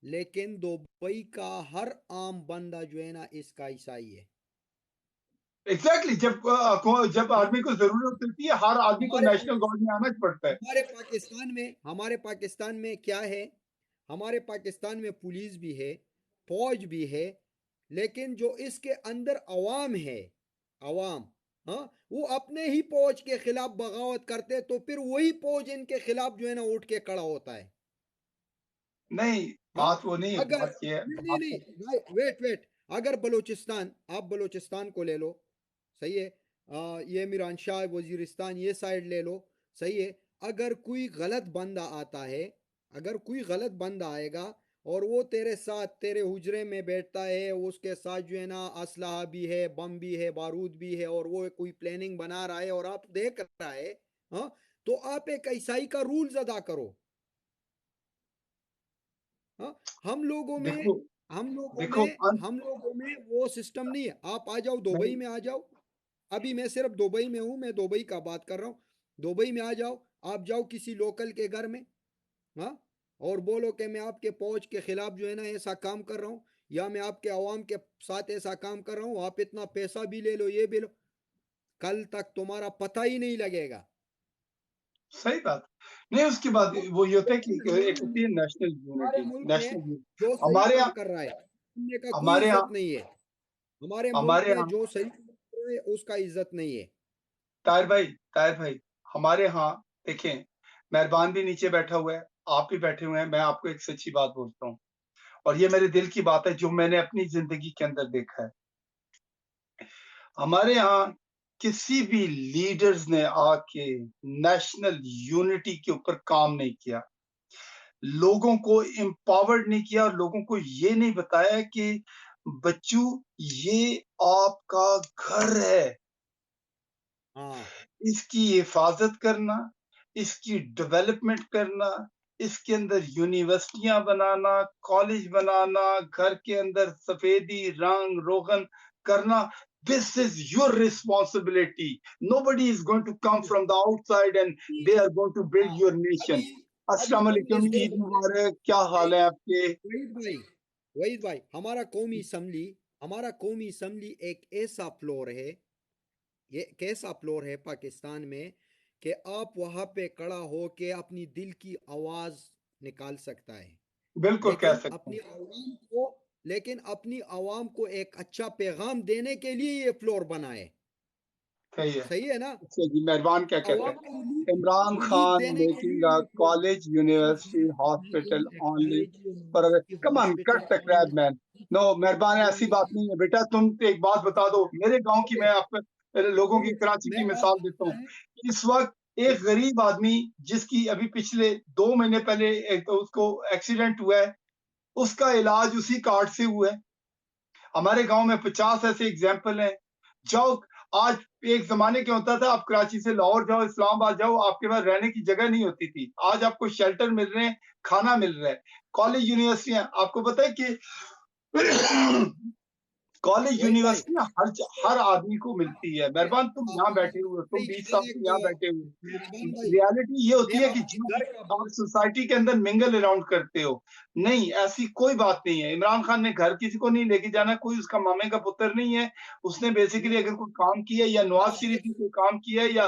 लेकिन दुबई का हर आम बंदा जो है ना इसका ईसाई है। एग्जैक्टली जब आर्मी को जरूरत होती है, हर आदमी को हमारे नेशनल गार्ड में आना पड़ता है। हमारे पाकिस्तान में क्या है? हमारे पाकिस्तान में पुलिस भी है, फौज भी है, लेकिन जो इसके अंदर अवाम है, अवाम, हाँ, वो अपने ही फौज के खिलाफ बगावत करते, तो फिर वही फौज इनके खिलाफ जो है ना उठ के खड़ा होता है। नहीं, हाँ, बात वो नहीं है, अगर बात ये है, नहीं नहीं बात नहीं तो भाई, वेट वेट, अगर बलूचिस्तान, आप बलूचिस्तान को ले लो, सही है, ये मीरान शाह वजीरिस्तान ये साइड ले लो, सही है, अगर कोई गलत बंदा आता है, अगर कोई गलत बंदा आएगा और वो तेरे साथ तेरे हुजरे में बैठता है, उसके साथ जो है ना असलहा भी है, बम भी है, बारूद भी है, और वो कोई प्लानिंग बना रहा है और आप देख रहा है, हाँ, तो आप एक ईसाई का रूल्स अदा करो। हाँ, हम लोगों में देखो, हम लोगों देखो में हम लोगों में वो सिस्टम नहीं है। आप आ जाओ, दुबई नहीं, में आ जाओ, अभी मैं सिर्फ दुबई में हूँ, मैं दुबई का बात कर रहा हूँ। दुबई में आ जाओ, आप जाओ किसी लोकल के घर में, हाँ, और बोलो कि मैं आपके फौज के खिलाफ जो है ना ऐसा काम कर रहा हूँ, या मैं आपके अवाम के साथ ऐसा काम कर रहा हूँ, आप इतना पैसा भी ले लो, ये भी लो, कल तक तुम्हारा पता ही नहीं लगेगा। सही बात नहीं। उसके बाद वो ये होता है कि लेकिन हमारे एक होती है नेशनल हमारे यूनिटी, मुल्क में नेशनल यूनिटी। जो सही हमारे काम यहाँ, कर रहा है, सुनने का कोई हमारे इज्जत यहाँ, नहीं है। हमारे मुल्क हमारे में यहाँ जो सही काम कर रहा है उसका इज्जत नहीं है। ताहिर भाई, ताहिर भाई, हमारे यहाँ देखें, मेहरबान भी नीचे बैठा हुआ है, आप भी बैठे हुए हैं, मैं आपको एक सच्ची बात बोलता हूँ, और ये मेरे दिल की बात है जो मैंने अपनी जिंदगी के अंदर देखा है। हमारे यहाँ किसी भी लीडर्स ने आके नेशनल यूनिटी के ऊपर काम नहीं किया, लोगों को एम्पावर्ड नहीं किया, और लोगों को ये नहीं बताया कि बच्चों, ये आपका घर है, हाँ, इसकी हिफाजत करना, इसकी डेवलपमेंट करना, इसके अंदर यूनिवर्सिटियां बनाना, कॉलेज बनाना, घर के अंदर सफेदी रंग रोगन करना, this is your responsibility. Nobody is going to come from the outside and they are going to build हाँ, your अभी nation. अभी अस्सलाम तुम इस वालेकुम, ईद देश में, मुबारक, क्या हाल है आपके? वहीद भाई, वहीद भाई, हमारा कौमी असम्बली एक ऐसा फ्लोर है, ये एक ऐसा फ्लोर है पाकिस्तान में, कि आप वहां पे खड़ा हो के अपनी दिल की आवाज निकाल सकता है। बिल्कुल कह लेकिन सकते अपनी हैं। आवाम को लेकिन अपनी आवाम को एक अच्छा पैगाम देने के लिए ये फ्लोर बना है। सही है। सही है ना? अच्छा जी, मेहरबान क्या कहते आवाम हैं? को रिलीफ इमरान रिलीफ खान देने के मेकिंग लिए अ ये फ्लोर है। College university hospital making a only college for, university come on hospital cut the crap man. No मेहरबान, ऐसी बात नहीं है बेटा, तुम एक बात बता दो, मेरे गांव की, मैं आप लोगों की, कराची की मैं बात मिसाल देता करता हूँ। है। इस वक्त एक गरीब आदमी, जिसकी अभी पिछले 2 महीने पहले एक तो उसको एक्सीडेंट हुआ है, उसका इलाज उसी कार्ड से हुआ है। हमारे गांव में 50 ऐसे एग्जाम्पल हैं। जाओ, आज एक जमाने क्या होता था, आप कराची से लाहौर जाओ, इस्लामाबाद जाओ, आपके पास रहने की जगह नहीं होती थी, आज आपको शेल्टर मिल रहे हैं, खाना मिल रहा है, कॉलेज यूनिवर्सिटियां, आपको पता है कि कॉलेज वहीद भाई, यूनिवर्सिटियां हर आदमी को मिलती है। मेहरबान, तुम यहाँ बैठे हुए हो, तुम भाई 20 साल मैं से एक यहाँ बैठे हुए मेहरबान हो, भाई, रियलिटी ये होती मैं है कि आपके जो घर का आप बोल, सोसाइटी के अंदर मिंगल अराउंड करते हो, नहीं, ऐसी कोई बात नहीं है। इमरान खान ने घर किसी को नहीं लेके जाना, कोई उसका मामे का पुत्र नहीं है। उसने बेसिकली मैं अगर कोई काम किया, या नवाज आप शरीफ ने कोई काम किया है, या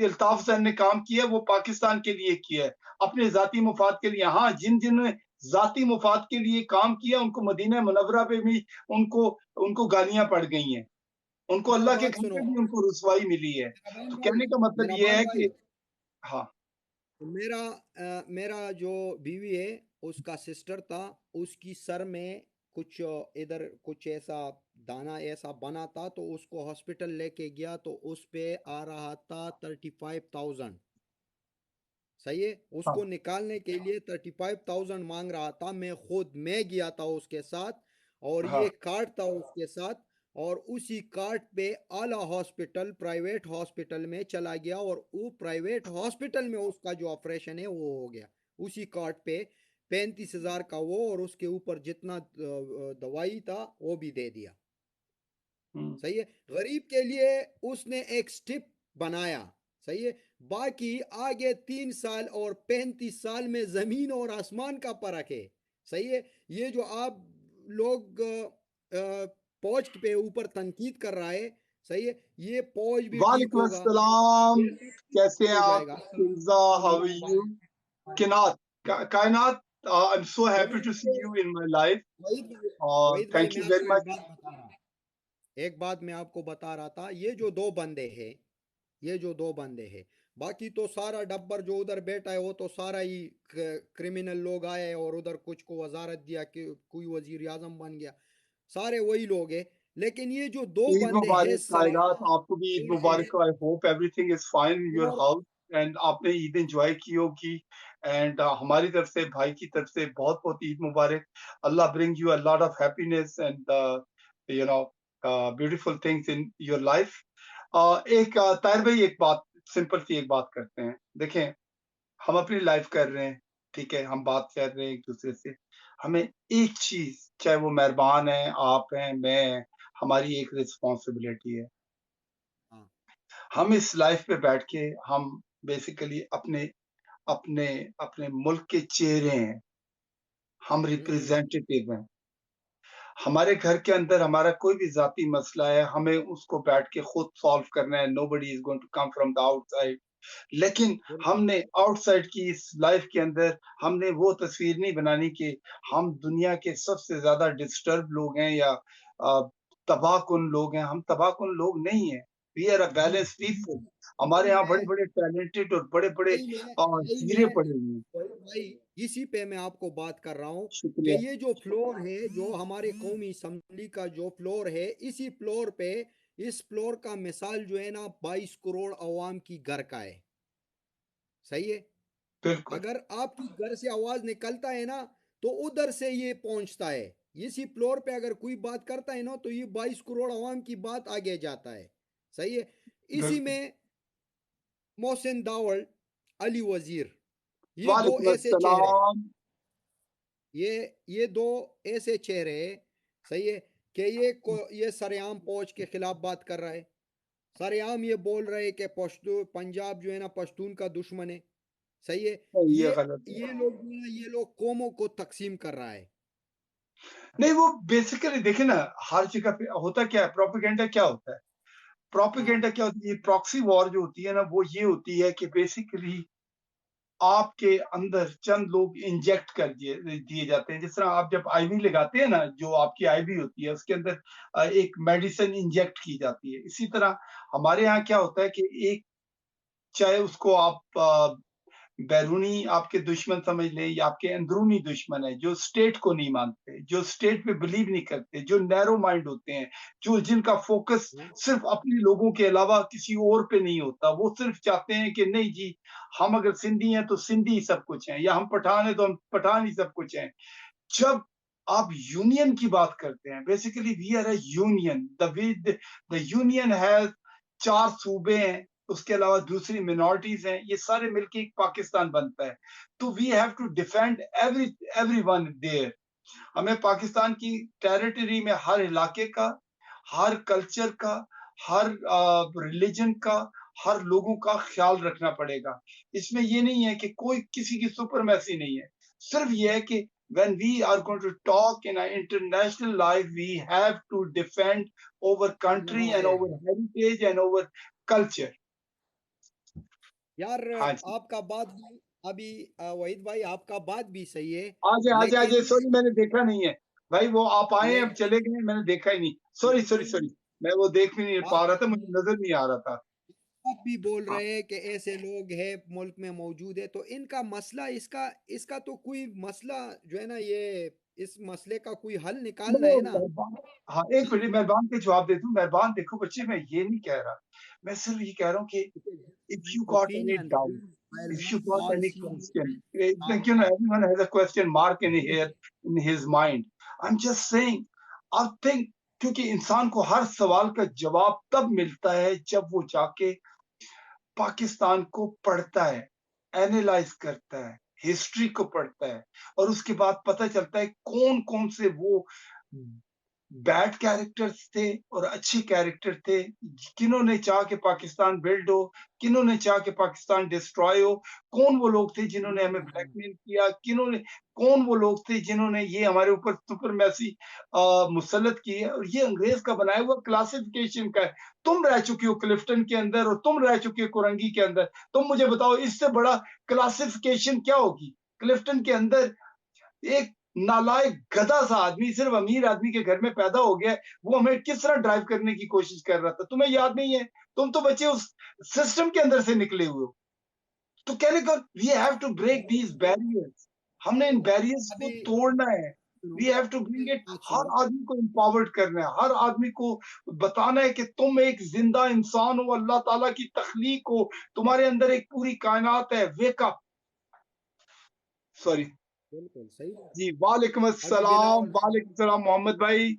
अल्ताफ हुसैन ने काम किया है, वो पाकिस्तान के लिए किया है, अपने जाती मुफाद के लिए। हाँ, जिन जिन ने जाती मुफाद के लिए काम किया, उनको मदीना मुनव्वरा पे भी उनको उनको गालियां पड़ गई हैं, उनको मेरा अल्लाह के बात घर सुनो, पे भी उनको रुसवाई मिली है। मेहरबान तो भाई, कहने का मतलब ये मेहरबान है भाई, कि हाँ, मेरा मेरा जो बीवी है, उसका सिस्टर था, उसकी सर में कुछ इधर कुछ ऐसा दाना ऐसा बना था, तो उसको हॉस्पिटल लेके गया, तो उस पे आ रहा था 35,000। सही है, हाँ, उसको निकालने के लिए 35,000 मांग रहा था। मैं गया था उसके साथ, और हाँ, ये कार्ड था उसके साथ, और उसी कार्ड पे आला हॉस्पिटल, प्राइवेट हॉस्पिटल में चला गया, और वो प्राइवेट हॉस्पिटल में उसका जो ऑपरेशन है वो हो गया, उसी कार्ड पे 35,000 का वो, और उसके ऊपर जितना दवाई था वो भी दे दिया। हम्म, सही है, गरीब के लिए उसने एक स्टिप बनाया। सही है, बाकी आगे 3 साल और 35 साल में जमीन और आसमान का फर्क है। सही है, ये जो आप लोग फौज पे ऊपर तनकीद कर रहा है, सही है, ये पौज भी ठीक वालेकुम होगा, अस्सलाम, ये सब ठीक कैसे हैं हो आप? जाएगा। Fiza, how are you? किनात, Kainat, I am so happy to see you in my life Waheed भाई, और वहीद भाई थैंक मैं यू वेरी आपको एक मच। बात बता रहा एक बात मैं आपको बता रहा था, ये जो दो बंदे हैं, ये जो दो बंदे हैं, बाकी तो सारा डब्बर जो उधर बैठा है वो तो सारा ही क्रिमिनल लोग आए और उधर कुछ को वजारत दिया कि कोई वजीर आजम बन गया, सारे वही लोग हैं। लेकिन ये जो दो ईद बंदे हैं मुबारक कायनात, सलाम आपको भी ईद हैं, मुबारक। I hope everything is fine in your और हाउस एंड आपने ईद एंजॉय की होगी। एंड हमारी तरफ से, भाई की तरफ से बहुत बहुत ईद मुबारक। Allah bring you a lot of happiness and you know beautiful things in your life. एक ताहिर भाई, एक बात, सिंपल सी एक बात करते हैं। देखें, हम अपनी लाइफ कर रहे हैं, ठीक है, हम बात कर रहे हैं एक दूसरे से। हमें एक चीज, चाहे वो मेहरबान है, आप हैं, मैं हैं, हमारी एक रिस्पॉन्सिबिलिटी है। हाँ, हम इस लाइफ पे बैठ के हम बेसिकली अपने अपने अपने मुल्क के चेहरे हैं, हम हम्म, रिप्रेजेंटेटिव हैं। हमारे घर के अंदर हमारा कोई भी जाती मसला है, हमें उसको बैठ के खुद सॉल्व करना है। Nobody is going to come from the outside. लेकिन बिल्कुल, हमने आउटसाइड की इस लाइफ के अंदर हमने वो तस्वीर नहीं बनानी कि हम दुनिया के सबसे ज्यादा डिस्टर्ब लोग हैं या तबाहकुन लोग हैं। हम तबाहकुन लोग नहीं हैं। We are a balance people. हमारे यही यहाँ मैं बड़े बड़े टैलेंटेड और बड़े बड़े यही हीरे मैं पड़े हुए हैं। भाई, इसी पे मैं आपको बात कर रहा हूँ कि शुक्रिया। ये जो फ्लोर है, जो हमारे कौमी असम्बली का जो फ्लोर है, इसी फ्लोर पे, इस फ्लोर का मिसाल जो है ना 22 करोड़ अवाम की घर का है। सही है, बिल्कुल अगर आपकी घर से आवाज निकलता है ना तो उधर से ये पहुंचता है। इसी फ्लोर पे अगर कोई बात करता है ना तो ये 22 करोड़ अवाम की बात आगे जाता है। सही है, इसी बिल्कुल। में मोहसिन दावड़, अली वजीर, ये दो वालेकुम ऐसे चेहरे, अस्सलाम। ये ये दो ऐसे चेहरे हैं, सही है, कि ये सरेआम फौज के खिलाफ बात कर रहा है, सरेआम ये बोल रहे हैं कि पश्तो पंजाब जो है ना पश्तून का दुश्मन है। सही है, ये गलत है। ये लोग जो है ना, ये लोग कौमों को तकसीम कर रहा है। नहीं, वो बेसिकली देखे ना, हर जगह पे होता क्या है, प्रोपेगेंडा क्या होता है। हाँ, प्रोपेगेंडा क्या होती है, प्रॉक्सी वॉर जो होती है ना, वो ये होती है कि बेसिकली आपके अंदर चंद लोग इंजेक्ट कर दिए दिए जाते हैं। जिस तरह आप जब आईवी लगाते हैं ना, जो आपकी आईवी होती है उसके अंदर एक मेडिसिन इंजेक्ट की जाती है। इसी तरह हमारे यहाँ क्या होता है कि एक, चाहे उसको आप बैरूनी आपके दुश्मन समझ लें या आपके अंदरूनी दुश्मन है, जो स्टेट को नहीं मानते, जो स्टेट पे बिलीव नहीं करते, जो नैरो माइंड होते हैं, जो जिनका फोकस हाँ, सिर्फ अपने लोगों के अलावा किसी और पे नहीं होता। वो सिर्फ चाहते हैं कि नहीं जी, हम अगर सिंधी हैं तो सिंधी ही सब कुछ है, या हम पठान हैं तो हम पठान ही सब कुछ हैं। जब आप यूनियन की बात करते हैं, basically we are a union. The union has 4 सूबे हैं, उसके अलावा दूसरी मिनॉरिटीज हैं, ये सारे मिलके एक पाकिस्तान बनता है। तो we have to defend everyone there. हमें पाकिस्तान की टेरिटरी में हर इलाके का, हर कल्चर का, हर रिलीजन का, हर लोगों का ख्याल रखना पड़ेगा। इसमें ये नहीं है कि कोई किसी की सुपरमैसी नहीं है। सिर्फ ये है कि when we are going to talk in an international life, we have to defend our country and ये our heritage and our culture. यार, हाँ जी, आपका बात भी अभी वहीद भाई, आपका बात भी सही है, आजे आजे आजे। लेकिन सॉरी, मैंने देखा नहीं है भाई, वो आप आए हैं, अब लेकिन चले गए, मैंने देखा ही नहीं। सॉरी सॉरी लेकिन सॉरी, मैं वो देख भी नहीं पा आप रहा था, मुझे नजर नहीं आ रहा था। आप भी बोल हाँ, रहे हैं कि ऐसे लोग हैं मुल्क में मौजूद है, तो इनका मसला, इसका इसका तो कोई मसला जो है ना, ये इस मसले का कोई हल निकालना वो है ना। मेहरबान, हाँ एक मिनट, मेहरबान के जवाब दे दूं। मेहरबान देखो बच्चे, मैं ये नहीं कह रहा, मैं सिर्फ ये कह रहा हूँ कि if you got any opinion, doubt, while if you we got all any see question, आप like, everyone has a question mark in here in his mind. I'm just saying, I think, क्योंकि इंसान को हर सवाल का जवाब तब मिलता है जब वो जाके पाकिस्तान को पढ़ता है, एनालाइज करता है, हिस्ट्री को पढ़ता है, और उसके बाद पता चलता है कौन कौन से वो बैड कैरेक्टर्स थे और अच्छे कैरेक्टर थे, किन्होंने चाहा कि पाकिस्तान बिल्ड हो, किन्होंने चाहा कि पाकिस्तान डिस्ट्रॉय हो, कौन वो लोग थे जिन्होंने हमें ब्लैकमेल किया, कौन वो लोग थे जिन्होंने ये हमारे ऊपर सुपरमेसी मुसल्लत की है। और ये अंग्रेज का बनाया हुआ क्लासिफिकेशन का है। तुम रह चुके हो क्लिफ्टन के अंदर और तुम रह चुके हो कोरंगी के अंदर। तुम मुझे बताओ इससे बड़ा क्लासिफिकेशन क्या होगी? क्लिफ्टन के अंदर एक नालायक गधा सा आदमी सिर्फ अमीर आदमी के घर में पैदा हो गया है, वो हमें किस तरह ड्राइव करने की कोशिश कर रहा था, तुम्हें याद नहीं है? तुम तो बच्चे उस सिस्टम के अंदर से निकले हुए हो। तो कहने का we have to break these barriers, हमने इन बैरियर्स को अभी तोड़ना है। सुनो, we have to bring merit, बात हर सुनो। आदमी को एम्पावर्ड करना है, हर आदमी को बताना है कि तुम एक जिंदा इंसान हो, अल्लाह ताला की तख्लीक हो, तुम्हारे अंदर एक पूरी कायनात है। Wake up. सॉरी बिल्कुल सही बात। जी, वालेकुम अभी अस्सलाम, बिलावल वालेकुम सलाम मोहम्मद भाई,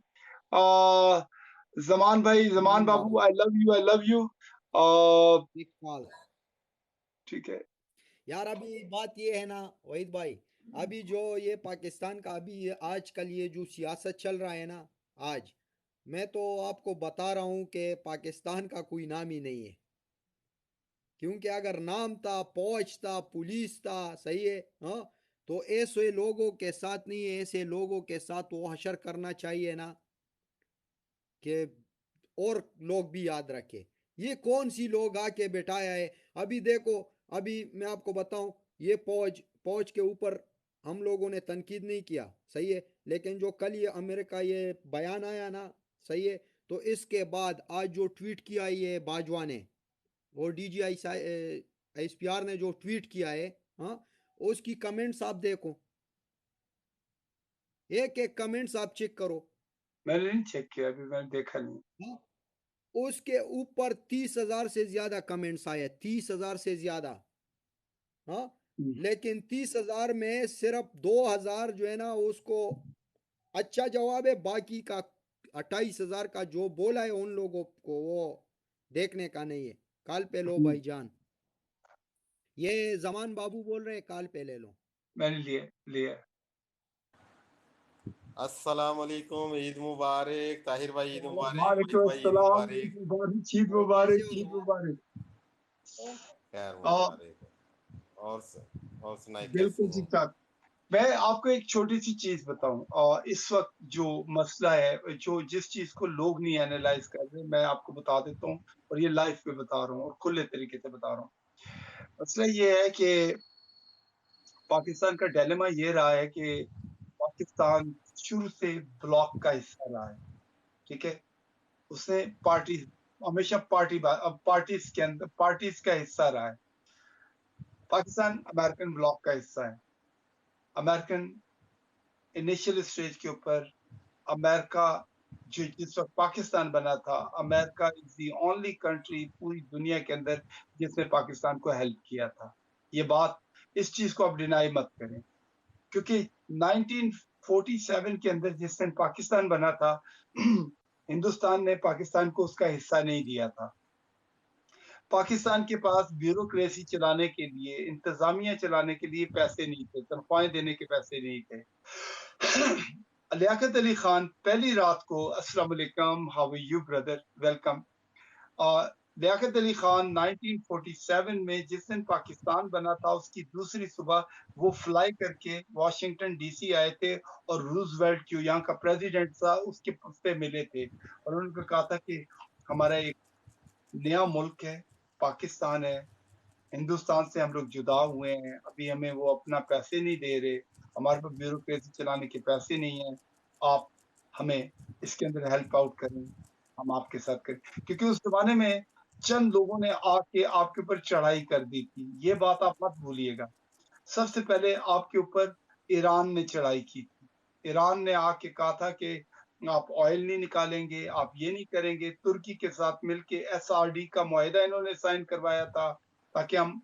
जमान भाई, जमान मान बाबू, बाबू I love you, I love you. एक कॉल। ठीक है। यार अभी बात ये है ना वहीद भाई, अभी जो ये पाकिस्तान का अभी ये आजकल ये जो सियासत चल रहा है ना आज, मैं तो आपको बता रहा हूँ कि पाकिस्तान का कोई नाम ही नहीं है। क्योंकि अगर नाम था, फौज था, पुलिस था, सही है, हाँ, तो ऐसे लोगों के साथ नहीं है, ऐसे लोगों के साथ वो हशर करना चाहिए ना कि और लोग भी याद रखें। ये कौन सी लोग आके बैठाया है। अभी देखो, अभी मैं आपको बताऊं, ये फौज फौज के ऊपर हम लोगों ने तनकीद नहीं किया, सही है, लेकिन जो कल ये अमेरिका ये बयान आया ना, सही है, तो इसके बाद आज जो ट्वीट किया ये बाजवा ने और डीजीआई एसपीआर ने जो ट्वीट किया है, हाँ, उसकी कमेंट्स आप देखो, एक एक कमेंट्स आप चेक करो। मैंने नहीं चेक किया, अभी मैंने देखा नहीं। हाँ, उसके ऊपर 30,000 से ज्यादा कमेंट्स आए, 30,000 से ज्यादा। हाँ, हम्म, लेकिन 30,000 में सिर्फ 2,000 जो है ना उसको अच्छा जवाब है, बाकी का 28,000 का जो बोला है उन लोगों को वो देखने का नहीं है। काल पे लो हम्म, भाईजान, ये जमान बाबू बोल रहे हैं, काल पे ले लो। मैंने लिया लिया। अस्सलाम वालेकुम, ईद मुबारक। ताहिर भाई ईद मुबारक, वालेकुम वहीद भाई ईद अस्सलाम, ईद मुबारक। मुबारक, ईद और कैसे मुबारक, हो ईद जमान? मुबारक। खैर आ, मुबारक। और और सुनाई कैसे बिल्कुल हैं? ठीक ठाक। मैं आपको एक छोटी सी चीज बताऊं, इस वक्त जो मसला है, जो जिस चीज को लोग नहीं एनालाइज कर रहे, मैं आपको बता देता हूँ। और ये लाइफ पे बता रहा हूँ और खुले तरीके से बता रहा हूँ। मसला ये है कि पाकिस्तान का डायलेमा ये रहा है कि पाकिस्तान शुरू से ब्लॉक का हिस्सा रहा है। ठीक है, उसने पार्टी हमेशा पार्टीज के अंदर पार्टीज का हिस्सा रहा है। पाकिस्तान अमेरिकन ब्लॉक का हिस्सा है। अमेरिकन इनिशियल स्टेज के ऊपर अमेरिका, जो जिस वक्त पाकिस्तान बना था, America is the only country पूरी दुनिया के अंदर जिसने पाकिस्तान को हेल्प किया था। ये बात, इस चीज को आप डिनाई मत करें, क्योंकि 1947 के अंदर जिस दिन पाकिस्तान बना था हिंदुस्तान ने पाकिस्तान को उसका हिस्सा नहीं दिया था। पाकिस्तान के पास ब्यूरोक्रेसी चलाने के लिए, इंतजामिया चलाने के लिए पैसे नहीं थे, तनख्वाहें देने के पैसे नहीं थे। लियाकत अली खान पहली रात को, अस्सलाम वालेकुम, how are you brother, welcome. Liaquat Ali Khan 1947 में जिस दिन पाकिस्तान बना था, उसकी दूसरी सुबह वो फ्लाई करके वाशिंगटन डीसी आए थे और रूजवेल्ट जो यहाँ का प्रेसिडेंट था उसके से मिले थे और उन्होंने कहा था कि हमारा एक नया मुल्क है, पाकिस्तान है, हिंदुस्तान से हम लोग जुदा हुए हैं, अभी हमें वो अपना पैसे नहीं दे रहे, हमारे पास ब्यूरोक्रेसी चलाने के पैसे नहीं है, आप हमें इसके अंदर हेल्प आउट करें, हम आपके साथ करें। क्योंकि उस जमाने में चंद लोगों ने आके आपके ऊपर चढ़ाई कर दी थी, ये बात आप मत भूलिएगा। सबसे पहले आपके ऊपर ईरान ने चढ़ाई की थी। ईरान ने आके कहा था कि आप ऑयल नहीं निकालेंगे, आप ये नहीं करेंगे। तुर्की के साथ मिलके एसआरडी का मुआहिदा इन्होंने साइन करवाया था ताकि हम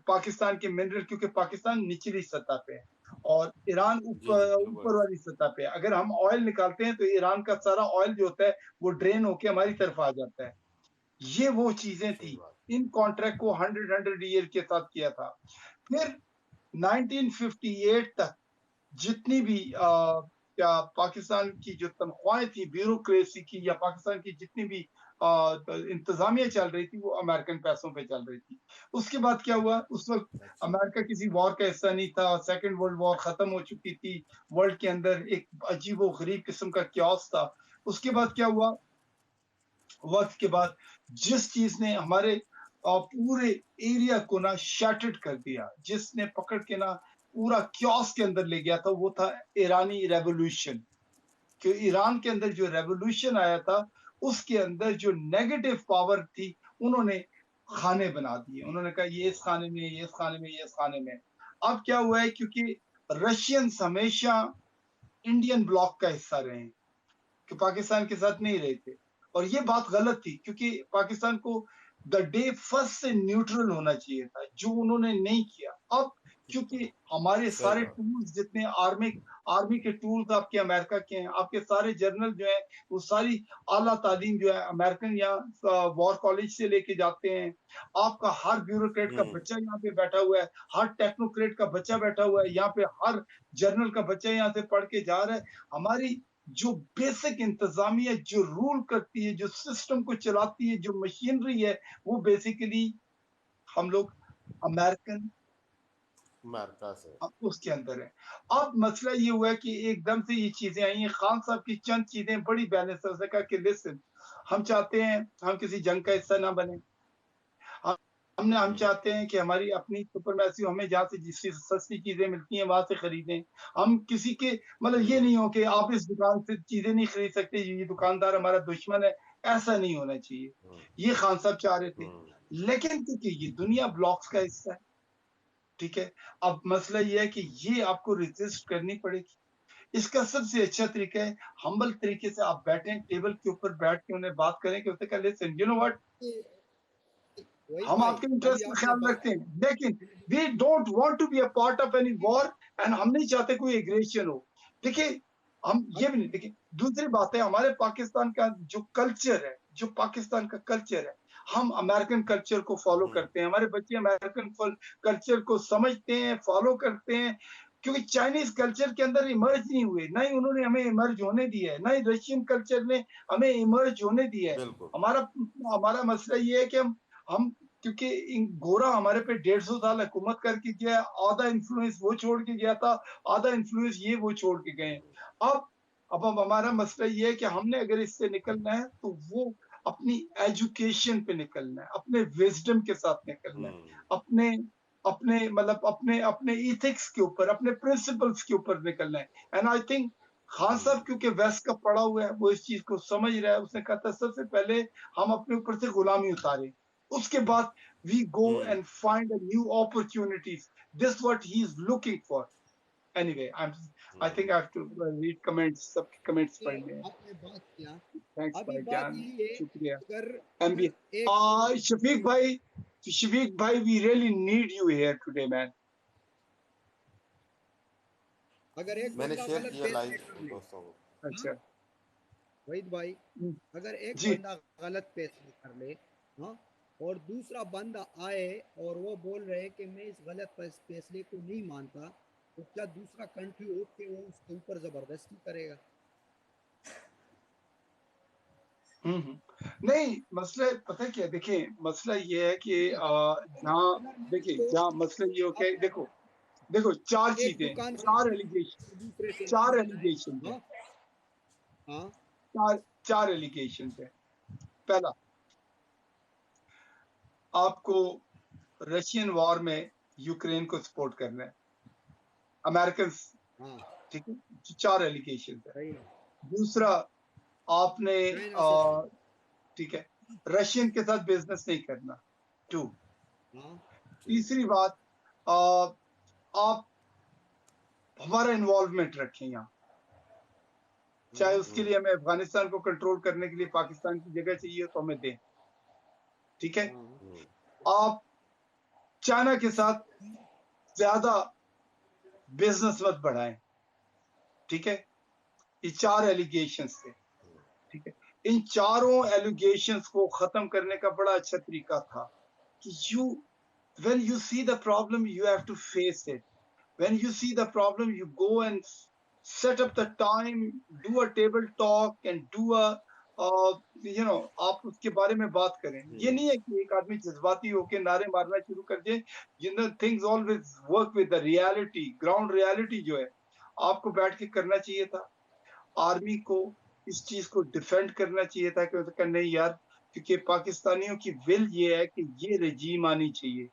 पाकिस्तान के मिनरल, क्योंकि पाकिस्तान निचली सतह पे है और ईरान जी जी ऊपर बिल्कुल। ऊपर वाली सतह पे है। अगर हम ऑयल निकालते हैं तो ईरान का सारा ऑयल जो होता है वो ड्रेन होके हमारी तरफ आ जाता है। ये वो चीजें सही थी। बात। इन कॉन्ट्रैक्ट को 100 ईयर के साथ किया था। फिर 1958 तक जितनी भी क्या पाकिस्तान की जो तनख्वाहें थी ब्यूरोक्रेसी की या पाकिस्तान की जितनी भी इंतजामिया चल रही थी वो अमेरिकन पैसों पे चल रही थी। उसके बाद क्या हुआ, उस वक्त अच्छा अमेरिका किसी वॉर का हिस्सा नहीं था, सेकेंड वर्ल्ड वॉर खत्म हो चुकी थी, वर्ल्ड के अंदर एक अजीबो गरीब किस्म का क्यास था। उसके बाद क्या हुआ, वक्त के बाद जिस चीज ने हमारे पूरे एरिया को ना शैटर्ड कर दिया, जिसने पकड़ के ना पूरा क्यास के अंदर ले गया था, वो था ईरानी रेवोल्यूशन। कि ईरान के अंदर जो रेवोल्यूशन आया था, उसके अंदर जो नेगेटिव पावर थी, उन्होंने खाने बना दिए। उन्होंने कहा ये इस खाने में, ये इस खाने में, ये इस खाने में। अब क्या हुआ है, क्योंकि रशियंस हमेशा इंडियन ब्लॉक का हिस्सा रहे हैं, कि पाकिस्तान के साथ नहीं रहे थे। और ये बात गलत थी, क्योंकि पाकिस्तान को द डे फर्स्ट से न्यूट्रल होना चाहिए था, जो उन्होंने नहीं किया। अब क्योंकि हमारे सही सारे बात टूल्स जितने आर्मी आर्मी के टूल्स आपके अमेरिका के हैं, आपके सारे जनरल जो है वो सारी आला तालीम जो है अमेरिकन या वॉर कॉलेज से लेके जाते हैं। आपका हर ब्यूरोक्रेट का बच्चा यहाँ पे बैठा हुआ है, हर टेक्नोक्रेट का बच्चा बैठा हुआ है यहाँ पे, हर जर्नल का बच्चा यहाँ से पढ़ के जा रहा है। हमारी जो बेसिक इंतजामिया जो रूल करती है, जो सिस्टम को चलाती है, जो मशीनरी है, वो बेसिकली हम लोग अमेरिकन अमेरिका से उसके अंदर है। अब मसला ये हुआ है कि एकदम से ये चीजें आई हैं। खान साहब की चंद चीजें बड़ी बैलेंस है। उसने कहा कि लिसन, हम चाहते हैं हम किसी जंग का हिस्सा ना बने। हम हम चाहते हैं कि हमारी अपनी सुपरमैसी हमें जहाँ से जिससे सस्ती चीजें मिलती हैं वहां से खरीदें। हम किसी के मतलब ये नहीं हो कि आप इस दुकान से चीजें नहीं खरीद सकते, ये दुकानदार हमारा दुश्मन है, ऐसा नहीं होना चाहिए। ये खान साहब चाह रहे थे। लेकिन क्योंकि ये दुनिया ब्लॉक्स का हिस्सा है, ठीक है, अब मसला ये है कि ये आपको रेजिस्ट करनी पड़ेगी। इसका सबसे अच्छा तरीका है, हम्बल तरीके से आप बैठें, टेबल के ऊपर बैठ के उन्हें बात करें कि उसने कहा listen, you know what, Waheed हम भाई, आपके अभी इंटरेस्ट का आपने ख्याल बात रखते हैं, लेकिन we don't want to be a part of any war, and हम नहीं चाहते कोई एग्रेशन हो। देखिए, हम ये भी नहीं, देखिए दूसरी बात है, हमारे पाकिस्तान का जो कल्चर है, जो पाकिस्तान का कल्चर है, हम अमेरिकन कल्चर को फॉलो करते हैं। हमारे बच्चे अमेरिकन कल्चर को समझते हैं, फॉलो करते हैं, क्योंकि चाइनीज कल्चर के अंदर इमर्ज नहीं हुए, ना ही उन्होंने हमें इमर्ज होने दिया है, ना ही रशियन कल्चर ने हमें इमर्ज होने दिया है। बिल्कुल हमारा हमारा मसला ये है कि हम क्योंकि गोरा हमारे पे 150 साल हुकूमत करके गया, आधा इन्फ्लुएंस वो छोड़ के गया था, आधा इन्फ्लुएंस ये वो छोड़ के गए। अब अब हमारा मसला ये है कि हमने अगर इससे निकलना है तो वो अपनी एजुकेशन पे निकलना है, अपने विजडम के साथ निकलना है, अपने अपने मतलब अपने अपने इथिक्स के ऊपर, अपने प्रिंसिपल्स के ऊपर निकलना है। एंड आई थिंक खान साहब क्योंकि वेस्ट का पढ़ा हुआ है, वो इस चीज को समझ रहा है। उसने कहा था सबसे पहले हम अपने ऊपर से गुलामी उतारे, उसके बाद we go and find a new opportunities. This what he is looking for. Anyway, I think I have to read comments, सबके comments ये पढ़ने हैं। आपने बात किया, Thanks अभी बात भाईजान, यही है, शुक्रिया। अगर MB, एक Shafiq भाई, we really need you here today, man. अगर एक मैंने बंदा शेयर गलत किया फैसले लाइव कर ले, दोस्तों को। अच्छा, वहीद भाई, हम्म, अगर एक जी, बंदा गलत फैसले कर ले, हाँ, और दूसरा बंदा आए और वो बोल रहे कि मैं इस गलत फैसले को नहीं मानता, तो क्या दूसरा कंट्री उठ के वो उसके ऊपर जबरदस्ती करेगा? नहीं, मसला पता है क्या है? देखिए, मसला ये है कि जहाँ अगर मान देखिए, लो जहाँ मसला ये हो आप क्या है, देखो देखो, चार एक चीजें, दुकानदार चार एलिगेशन, और दूसरे से चार मिलता है, एलिगेशन है, हाँ हाँ चार चार एलिगेशन है। पहला, आपको रशियन वॉर में यूक्रेन को सपोर्ट करना है, अमेरिकन, हाँ, ठीक है, चार एलिगेशन है। सही है, दूसरा, आपने चाइना से, ठीक है, रशियन के साथ बिजनेस नहीं करना। टू, हाँ तीसरी बात, आ, आप हमारा इन्वॉल्वमेंट रखें यहाँ, चाहे हाँ उसके लिए हमें अफगानिस्तान को कंट्रोल करने के लिए पाकिस्तान की जगह चाहिए तो हमें दें, ठीक है। हाँ आप चाइना के साथ ज्यादा बिजनेस मत बढ़ाएं, ठीक है। ये चार एलिगेशंस थे, ठीक है। इन चारों एलिगेशंस को खत्म करने का बड़ा अच्छा तरीका था कि when you see the problem you have to face it, when you see the problem you go and set up the time, do a table talk and do a आप उसके बारे में बात करें। ये नहीं है कि एक आदमी जज्बाती होके नारे मारना शुरू कर दे। Things always work with the reality, ground reality जो है आपको बैठ के करना चाहिए था। आर्मी को इस चीज को डिफेंड करना चाहिए था कि नहीं यार, क्योंकि पाकिस्तानियों की विल ये है कि ये रजीम आनी चाहिए।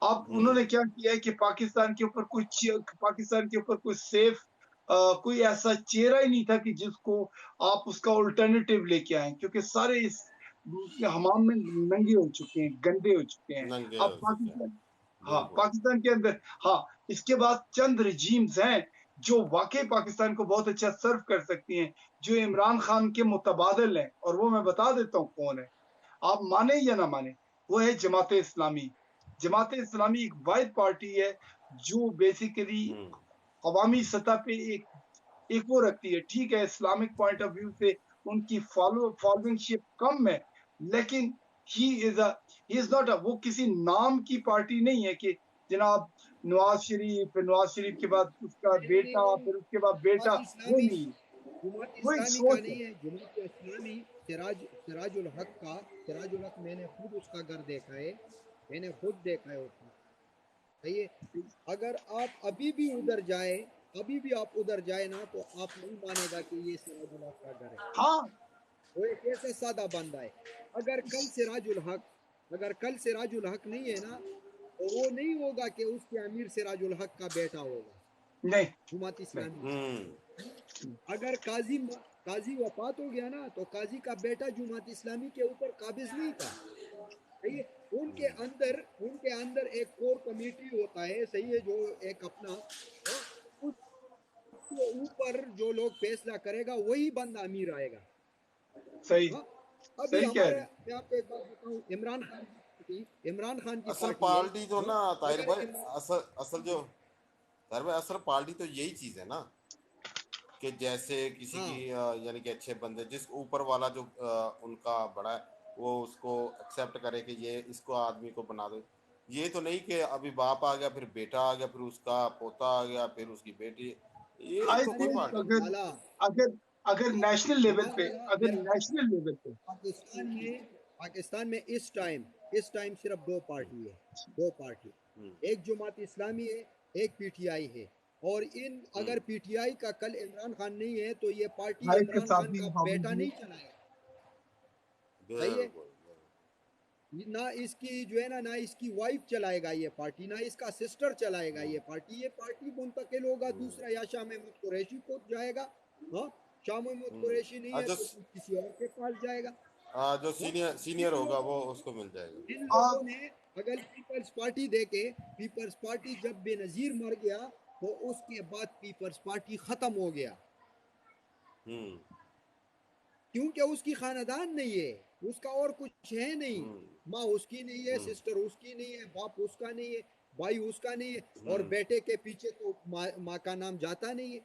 अब उन्होंने क्या किया है कि पाकिस्तान के ऊपर कोई सेफ कोई ऐसा चेहरा ही नहीं था कि जिसको आप उसका अल्टरनेटिव लेके आए, क्योंकि सारे इस हमाम में नंगे हो चुके हैं, गंदे हो चुके हैं। नंगे अब हो चुके हैं। पाकिस्तान, हाँ, बिल्कुल। पाकिस्तान के अंदर, हाँ, इसके बाद चंद रजीम्स हैं जो वाकई पाकिस्तान को बहुत अच्छा सर्व कर सकती हैं, जो इमरान खान के मुतबादिल हैं, और वो मैं बता देता हूँ कौन है, आप माने या ना माने। वो है जमात इस्लामी। जमात इस्लामी एक वाहिद पार्टी है जो बेसिकली अवामी सतह पे एक वो रखती है। ठीक है, इस्लामिक पॉइंट ऑफ व्यू से उनकी फॉलोइंगशिप कम है, लेकिन ही इज नॉट वो किसी नाम की पार्टी नहीं है कि जनाब नवाज शरीफ के बाद उसका नहीं, नहीं, बेटा, वो फिर उसके बाद बेटा, जमात वो इस्लामी नहीं है। जमात वो एक इस्लामी का सोच है। नहीं है। जमात इस्लामी सिराजुल हक मैंने खुद उसका घर देखा है, मैंने खुद देखा है उसका। सही है। अगर आप अभी भी आप उधर जाए ना, तो आप नहीं मानेगा कि ये सिराजुल हक का घर है। हाँ, वो एक ऐसा सादा बंदा है। अगर कल सिराजुल हक नहीं है ना, तो वो नहीं होगा कि उसके अमीर सिराजुल हक का बेटा होगा नहीं, जमात इस्लामी। अगर काजी वफात हो गया ना, तो काजी का बेटा जमात इस्लामी के ऊपर काबिज नहीं था। सही है। उनके अंदर एक कोर कमेटी होता है, सही है, जो एक अपना उसके ऊपर जो लोग फैसला करेगा वही बंदा अमीर आएगा। सही हाँ, अभी सही कह हमारे, रहे हैं। मैं आपको एक बात बताऊं, इमरान खान की असल पार्टी है। पार्टी तो ना ताहिर अगर भाई, असल पार्टी तो यही चीज है ना, कि जैसे किसी हाँ, की यानी कि अच्छे बंदे जिस ऊपर वाला जो उनका बड़ा है, वो उसको एक्सेप्ट करे कि ये इसको आदमी को बना दो। ये तो नहीं कि अभी बाप आ गया, फिर बेटा आ गया, फिर उसका पोता आ गया, फिर उसकी बेटी। ये आई तो कोई अरे थिंक पार्टी नहीं। अगर लाला, अगर अगर नेशनल लेवल पे, लाला अगर मेरा नेशनल लेवल पे, पाकिस्तान में इस टाइम सिर्फ दो पार्टी। एक जमात इस्लामी है, एक पीटीआई है। और अगर पीटीआई का कल इमरान खान नहीं है, तो ये पार्टी भाई के इमरान साथ खान भी का हामिद बेटा जी, नहीं चलाएगा। सही है। बिल्कुल ना इसकी जो है ना इसकी वाइफ चलाएगा ये पार्टी, ना इसका सिस्टर चलाएगा ये पार्टी मुंतकिल होगा दूसरा, या शाह महमूद कुरैशी को जाएगा। हाँ, शाह महमूद कुरैशी नहीं है जो तो किसी और के पास जाएगा। जो हाँ? सीनियर इन होगा लोगों वो उसको मिल जाएगा। इन लोगों आप ने अगर पीपल्स पार्टी जब बेनजीर मर गया, तो उसके बाद पीपल्स पार्टी खत्म हो गया, हम्म क्योंकि उसकी खानदान नहीं है, उसका और कुछ है नहीं। माँ उसकी नहीं है, सिस्टर उसकी नहीं है, बाप उसका नहीं है, भाई उसका नहीं है, और बेटे के पीछे तो माँ का नाम जाता नहीं है।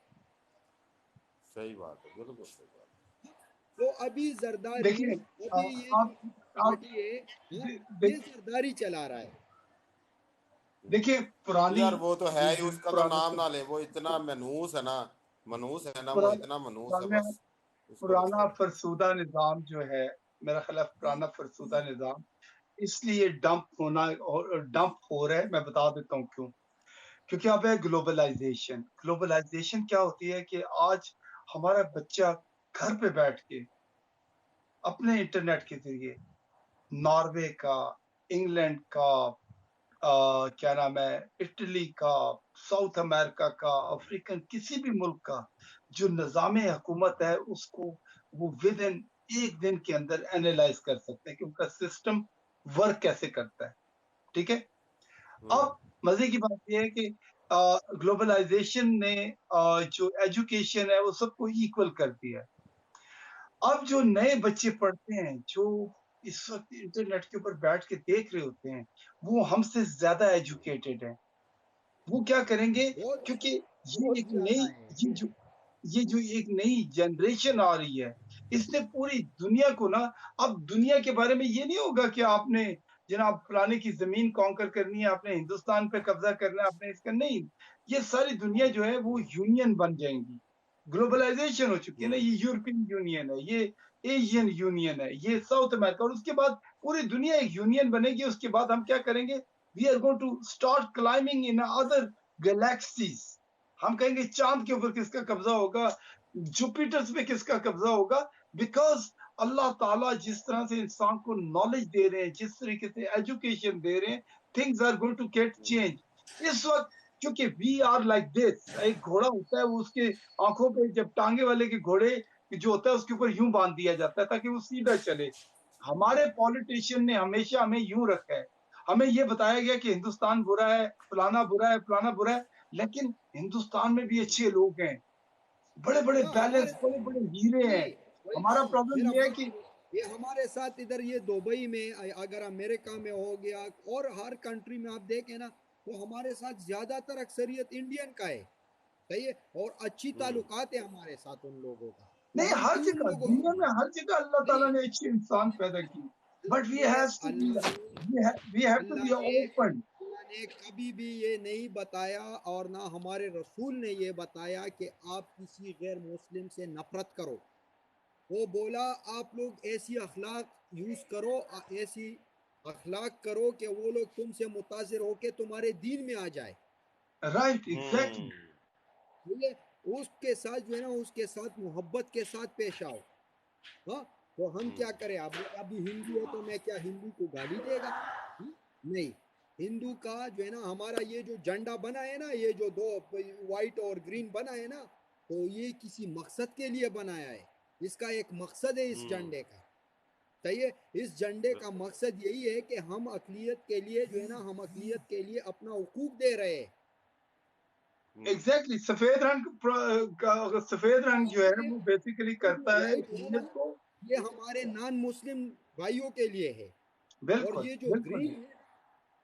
सही बात है, बिल्कुल सही बात तो अभी देखिए, ये जो आप पार्टी है, हाँ, दे, ये दे, जरदारी चला रहा है। देखिए है। पुरानी यार वो तो है ही, जो उसका तो पुराने नाम ना ले, वो इतना मनहूस है ना, वो पुराना इतना मनहूस है, पुराना बस उसको तो पुराना छोड़ो। फरसूदा निजाम जो है, मेरा ख्याल है पुराना फरसूदा निजाम इसलिए डंप हो रहा है। मैं बता देता हूँ क्यों। क्योंकि अब है ग्लोबलाइजेशन। ग्लोबलाइजेशन क्या होती है कि आज हमारा बच्चा घर पे बैठ के अपने इंटरनेट के जरिए नॉर्वे का, इंग्लैंड का, क्या नाम है, इटली का, साउथ अमेरिका का, अफ्रीकन किसी भी मुल्क का जो निज़ाम हुकूमत है उसको वो विद इन एक दिन के अंदर एनालाइज कर सकते हैं कि उनका सिस्टम वर्क कैसे करता है। ठीक है। अब मजे की बात यह है कि ग्लोबलाइजेशन ने जो एजुकेशन है वो सबको इक्वल कर दिया है। अब जो नए बच्चे पढ़ते हैं, जो इस वक्त इंटरनेट के ऊपर बैठ के देख रहे होते हैं, वो हमसे ज्यादा एजुकेटेड हैं। वो क्या करेंगे, बहुत क्योंकि बहुत ज्यादा है। ये जो एक नई जनरेशन आ रही है, इसने पूरी दुनिया को ना, अब दुनिया के बारे में ये नहीं होगा कि आपने जनाब फलाने की जमीन कॉन्कर करनी है, आपने हिंदुस्तान पे कब्जा करना है, आपने इसका नहीं। ये सारी दुनिया जो है वो यूनियन बन जाएंगी। ग्लोबलाइजेशन हो चुकी है ना, ये यूरोपियन यूनियन है, ये एशियन यूनियन है, ये साउथ अमेरिका, और उसके बाद पूरी दुनिया एक यूनियन बनेगी। उसके बाद हम क्या करेंगे, we are going to start climbing in other galaxies. हम कहेंगे चांद के ऊपर किसका कब्जा होगा, जुपिटर्स पे किसका कब्जा होगा, बिकॉज अल्लाह ताला जिस तरह से इंसान को नॉलेज दे रहे हैं, जिस तरीके से एजुकेशन दे रहे हैं, things are going to get change. इस वक्त क्योंकि वी आर लाइक दिस, एक घोड़ा होता है, वो उसके आंखों पे जब टांगे वाले के घोड़े जो होता है उसके ऊपर यूं बांध दिया जाता है ताकि वो सीधा चले। हमारे पॉलिटिशियन ने हमेशा हमें यूं रखा है, हमें ये बताया गया कि हिंदुस्तान बुरा है, फलाना बुरा है, फलाना बुरा है, लेकिन हिंदुस्तान में भी अच्छे लोग हैं, बड़े बड़े हाँ, हमारे बैलेंस, बड़े बड़े हीरे हैं। वही वही हमारा तो प्रॉब्लम मेरा ये है बात कि ये हमारे साथ इधर ये दुबई में अगर अमेरिका में हो गया और हर कंट्री में आप देखें ना, तो हमारे साथ ज्यादातर अक्सरियत इंडियन का है, सही है, और अच्छी ताल्लुकात है हमारे साथ उन लोगों का। तो नहीं, हम हर क्यों उन जगह लोगों दुनिया में हर जगह अल्लाह ताला नहीं, ने अच्छे इंसान पैदा किए, but Allah we have to Allah be ने ओपन। अल्लाह ने कभी भी ये नहीं बताया और ना हमारे रसूल ने ये बताया कि आप किसी गैर मुस्लिम से नफरत करो। वो बोला आप लोग ऐसी अखलाक यूज करो, ऐसी अखलाक करो कि वो लोग तुमसे मुतासिर होके तुम्हारे दीन में आ जाए। Right, exactly. ठीक है, उसके साथ जो है ना, उसके साथ मोहब्बत के साथ पेश आओ। हाँ, तो हम क्या करें, अब अभी हिंदू है तो मैं क्या हिंदू को गाली देगा? नहीं, हिंदू का जो है ना, हमारा ये जो झंडा बना है ना, ये जो दो व्हाइट और ग्रीन बना है ना, तो ये किसी मकसद के लिए बनाया है। इसका एक मकसद है इस झंडे का, सही है। इस झंडे का मकसद यही है कि हम अकलियत के लिए जो है ना, हम अकलियत के लिए अपना हुकूक दे रहे हैं। एग्जैक्टली, सफेद रंग जो है ये वो बेसिकली ये जो करता है व्हाइट है अकलियत ना, को। ये हमारे नॉन मुस्लिम भाइयों के लिए है, और बिल्कुल ये जो बिल्कुल। ग्रीन है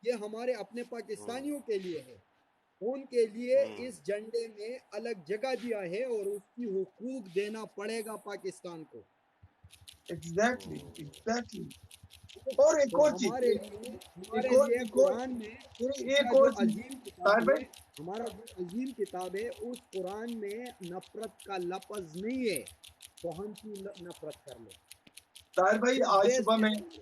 ये हमारे अपने पाकिस्तानियों के लिए है। उनके लिए इस झंडे में अलग जगह दिया है और उसकी हुकूक देना पड़ेगा पाकिस्तान को। Exactly exactly. और एक तो और चीज, हमारे लिए एक और कुरान में एक इसका जो और चीज अजीम ताहिर किताब भाई, है, हमारा जो अजीम किताब है, उस कुरान में नफरत का लफ्ज नहीं है, तो हम क्यों नफरत कर ले, ताहिर भाई किस आज बेस सुबह पे मैं कर ले?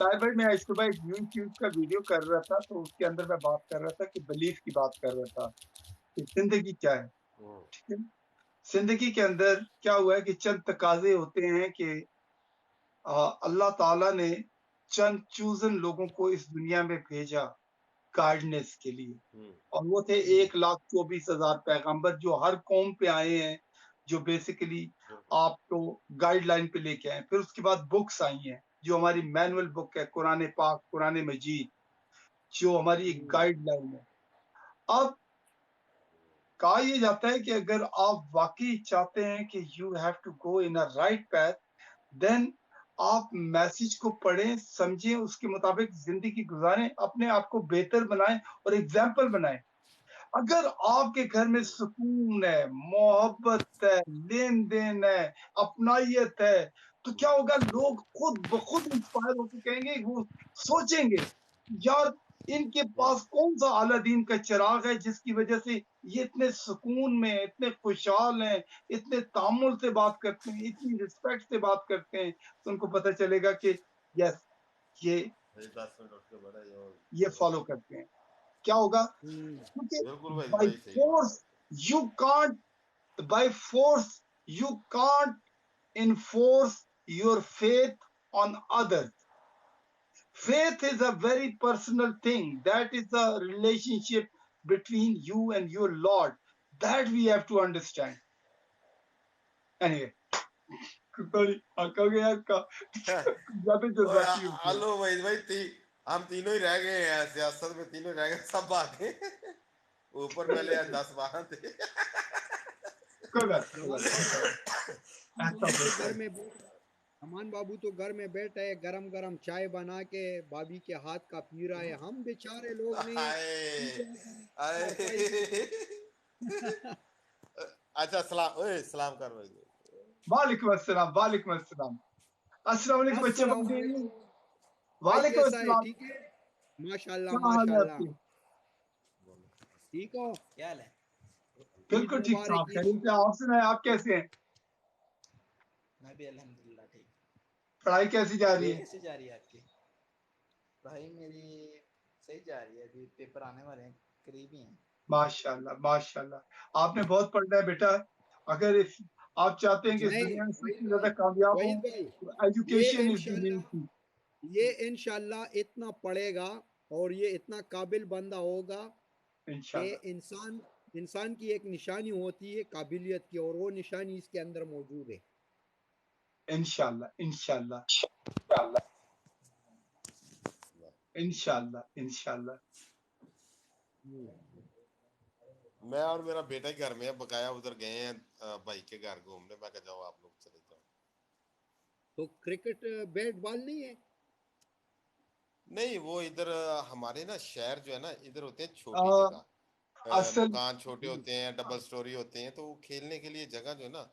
ताहिर भाई, मैं आज सुबह एक यूट्यूब का वीडियो कर रहा था, तो उसके अंदर मैं बात कर रहा था कि बिलीफ की बात कर रहा था कि जिंदगी क्या है। ठीक है, जिंदगी के अंदर क्या हुआ है कि चंद तकाजे होते हैं कि अल्लाह ताला ने चंद चूजन लोगों को इस दुनिया में भेजा गाइडनेस के लिए, और वो थे 1,24,000 पैगंबर जो हर कौम पे आए हैं, जो बेसिकली आपको गाइडलाइन पे लेके आए। फिर उसके बाद बुक्स आई हैं, जो हमारी मैनुअल बुक है, कुरान पाक, कुरान मजीद, जो हमारी एक गाइडलाइन है। अब कहा यह जाता है कि अगर आप वाकई चाहते हैं कि you have to go in a right path, then आप मैसेज को पढ़ें, समझें, उसके मुताबिक जिंदगी गुजारें, अपने आप को बेहतर बनाएं और एग्जाम्पल बनाएं। अगर आपके घर में सुकून है, मोहब्बत है, लेन देन है, अपनाइयत है, तो क्या होगा, लोग खुद ब खुद इंस्पायर होकर कहेंगे, वो सोचेंगे, यार इनके पास कौन सा अलादीन का चिराग है जिसकी वजह से ये इतने सुकून में, इतने खुशहाल हैं, इतने तामुल से बात करते हैं, इतनी रिस्पेक्ट से बात करते हैं। तो उनको पता चलेगा कि यस, ये 10 मिनट उठ के बड़ा ये फॉलो करते हैं। क्या होगा, क्योंकि बिल्कुल भाई बाय भाई सही बात force you can't by force you can't enforce your faith on others. Faith is a very personal thing, that is a relationship between you and your Lord, that we have to understand. Anyway, sorry, कहोगे आपका है। ज्यादा ओए, जज्बाती हो गया। हेलो भाई भाई हम तीनों ही रह गए हैं सियासत में, तीनों रह गए, सब आगे ऊपर पहले 10-12 थे। कोई बात नहीं, कोई रमान बात नहीं, ऐसा बाबू तो होता घर है। में रमान बाबू तो घर में बैठे है, गरम गरम चाय बना के भाभी के हाथ का पी रहा है। हम बेचारे लोग ने आए आए चारपाई अच्छा सलाम, ओए सलाम कर भाई। वालेकुम अस्सलाम, वालेकुम अस्सलाम, अस्सलाम वालेकुम बच्चे, अस्सलाम वालेकुम भाई, वालेकुम कैसा है? अस्सलाम। ठीक है, माशाल्लाह क्या हाल है माशाल्लाह। आपके? ठीक हो? क्या हाल है? ईद बिल्कुल ठीक मुबारक, ठाक ईद खैरियत से। आप सुनाएं, आप कैसे हैं? मैं भी अल्हम्दुलिल्लाह ठीक। पढ़ाई कैसी जा रही पढ़ाई है? कैसी जा रही है आपकी? पढ़ाई मेरी सही जा रही है, अभी पेपर आने वाले हैं, करीब ही हैं। माशाल्लाह, माशाल्लाह। आपने बहुत पढ़ना है बेटा। अगर आप चाहते हैं कि इस नहीं दुनिया में वहीद सबसे भाई, ज़्यादा कामयाब हों, वहीद भाई, तो ये एजुकेशन इज़ द मेन इंशाल्लाह की। ये इंशाल्लाह इतना पढ़ेगा और ये इतना काबिल बंदा होगा कि इंशाल्लाह, इंसान इंसान की एक निशानी होती है काबिलियत की, और वो निशानी इसके अंदर मौजूद है। इंशाल्लाह, इंशाल्लाह, इंशाल्लाह, इंशाल्लाह। मैं और मेरा बेटा ही घर में है, बकाया उधर गए हैं भाई के घर घूमने। मैं कहा जाओ आप लोग चले जाओ। तो क्रिकेट बैट बॉल नहीं है? नहीं, वो इधर हमारे ना शहर जो है ना, इधर होते हैं अ, छोटी जगह, असल मकान छोटे होते हैं, डबल स्टोरी होते हैं, तो वो खेलने के लिए जगह जो है ना,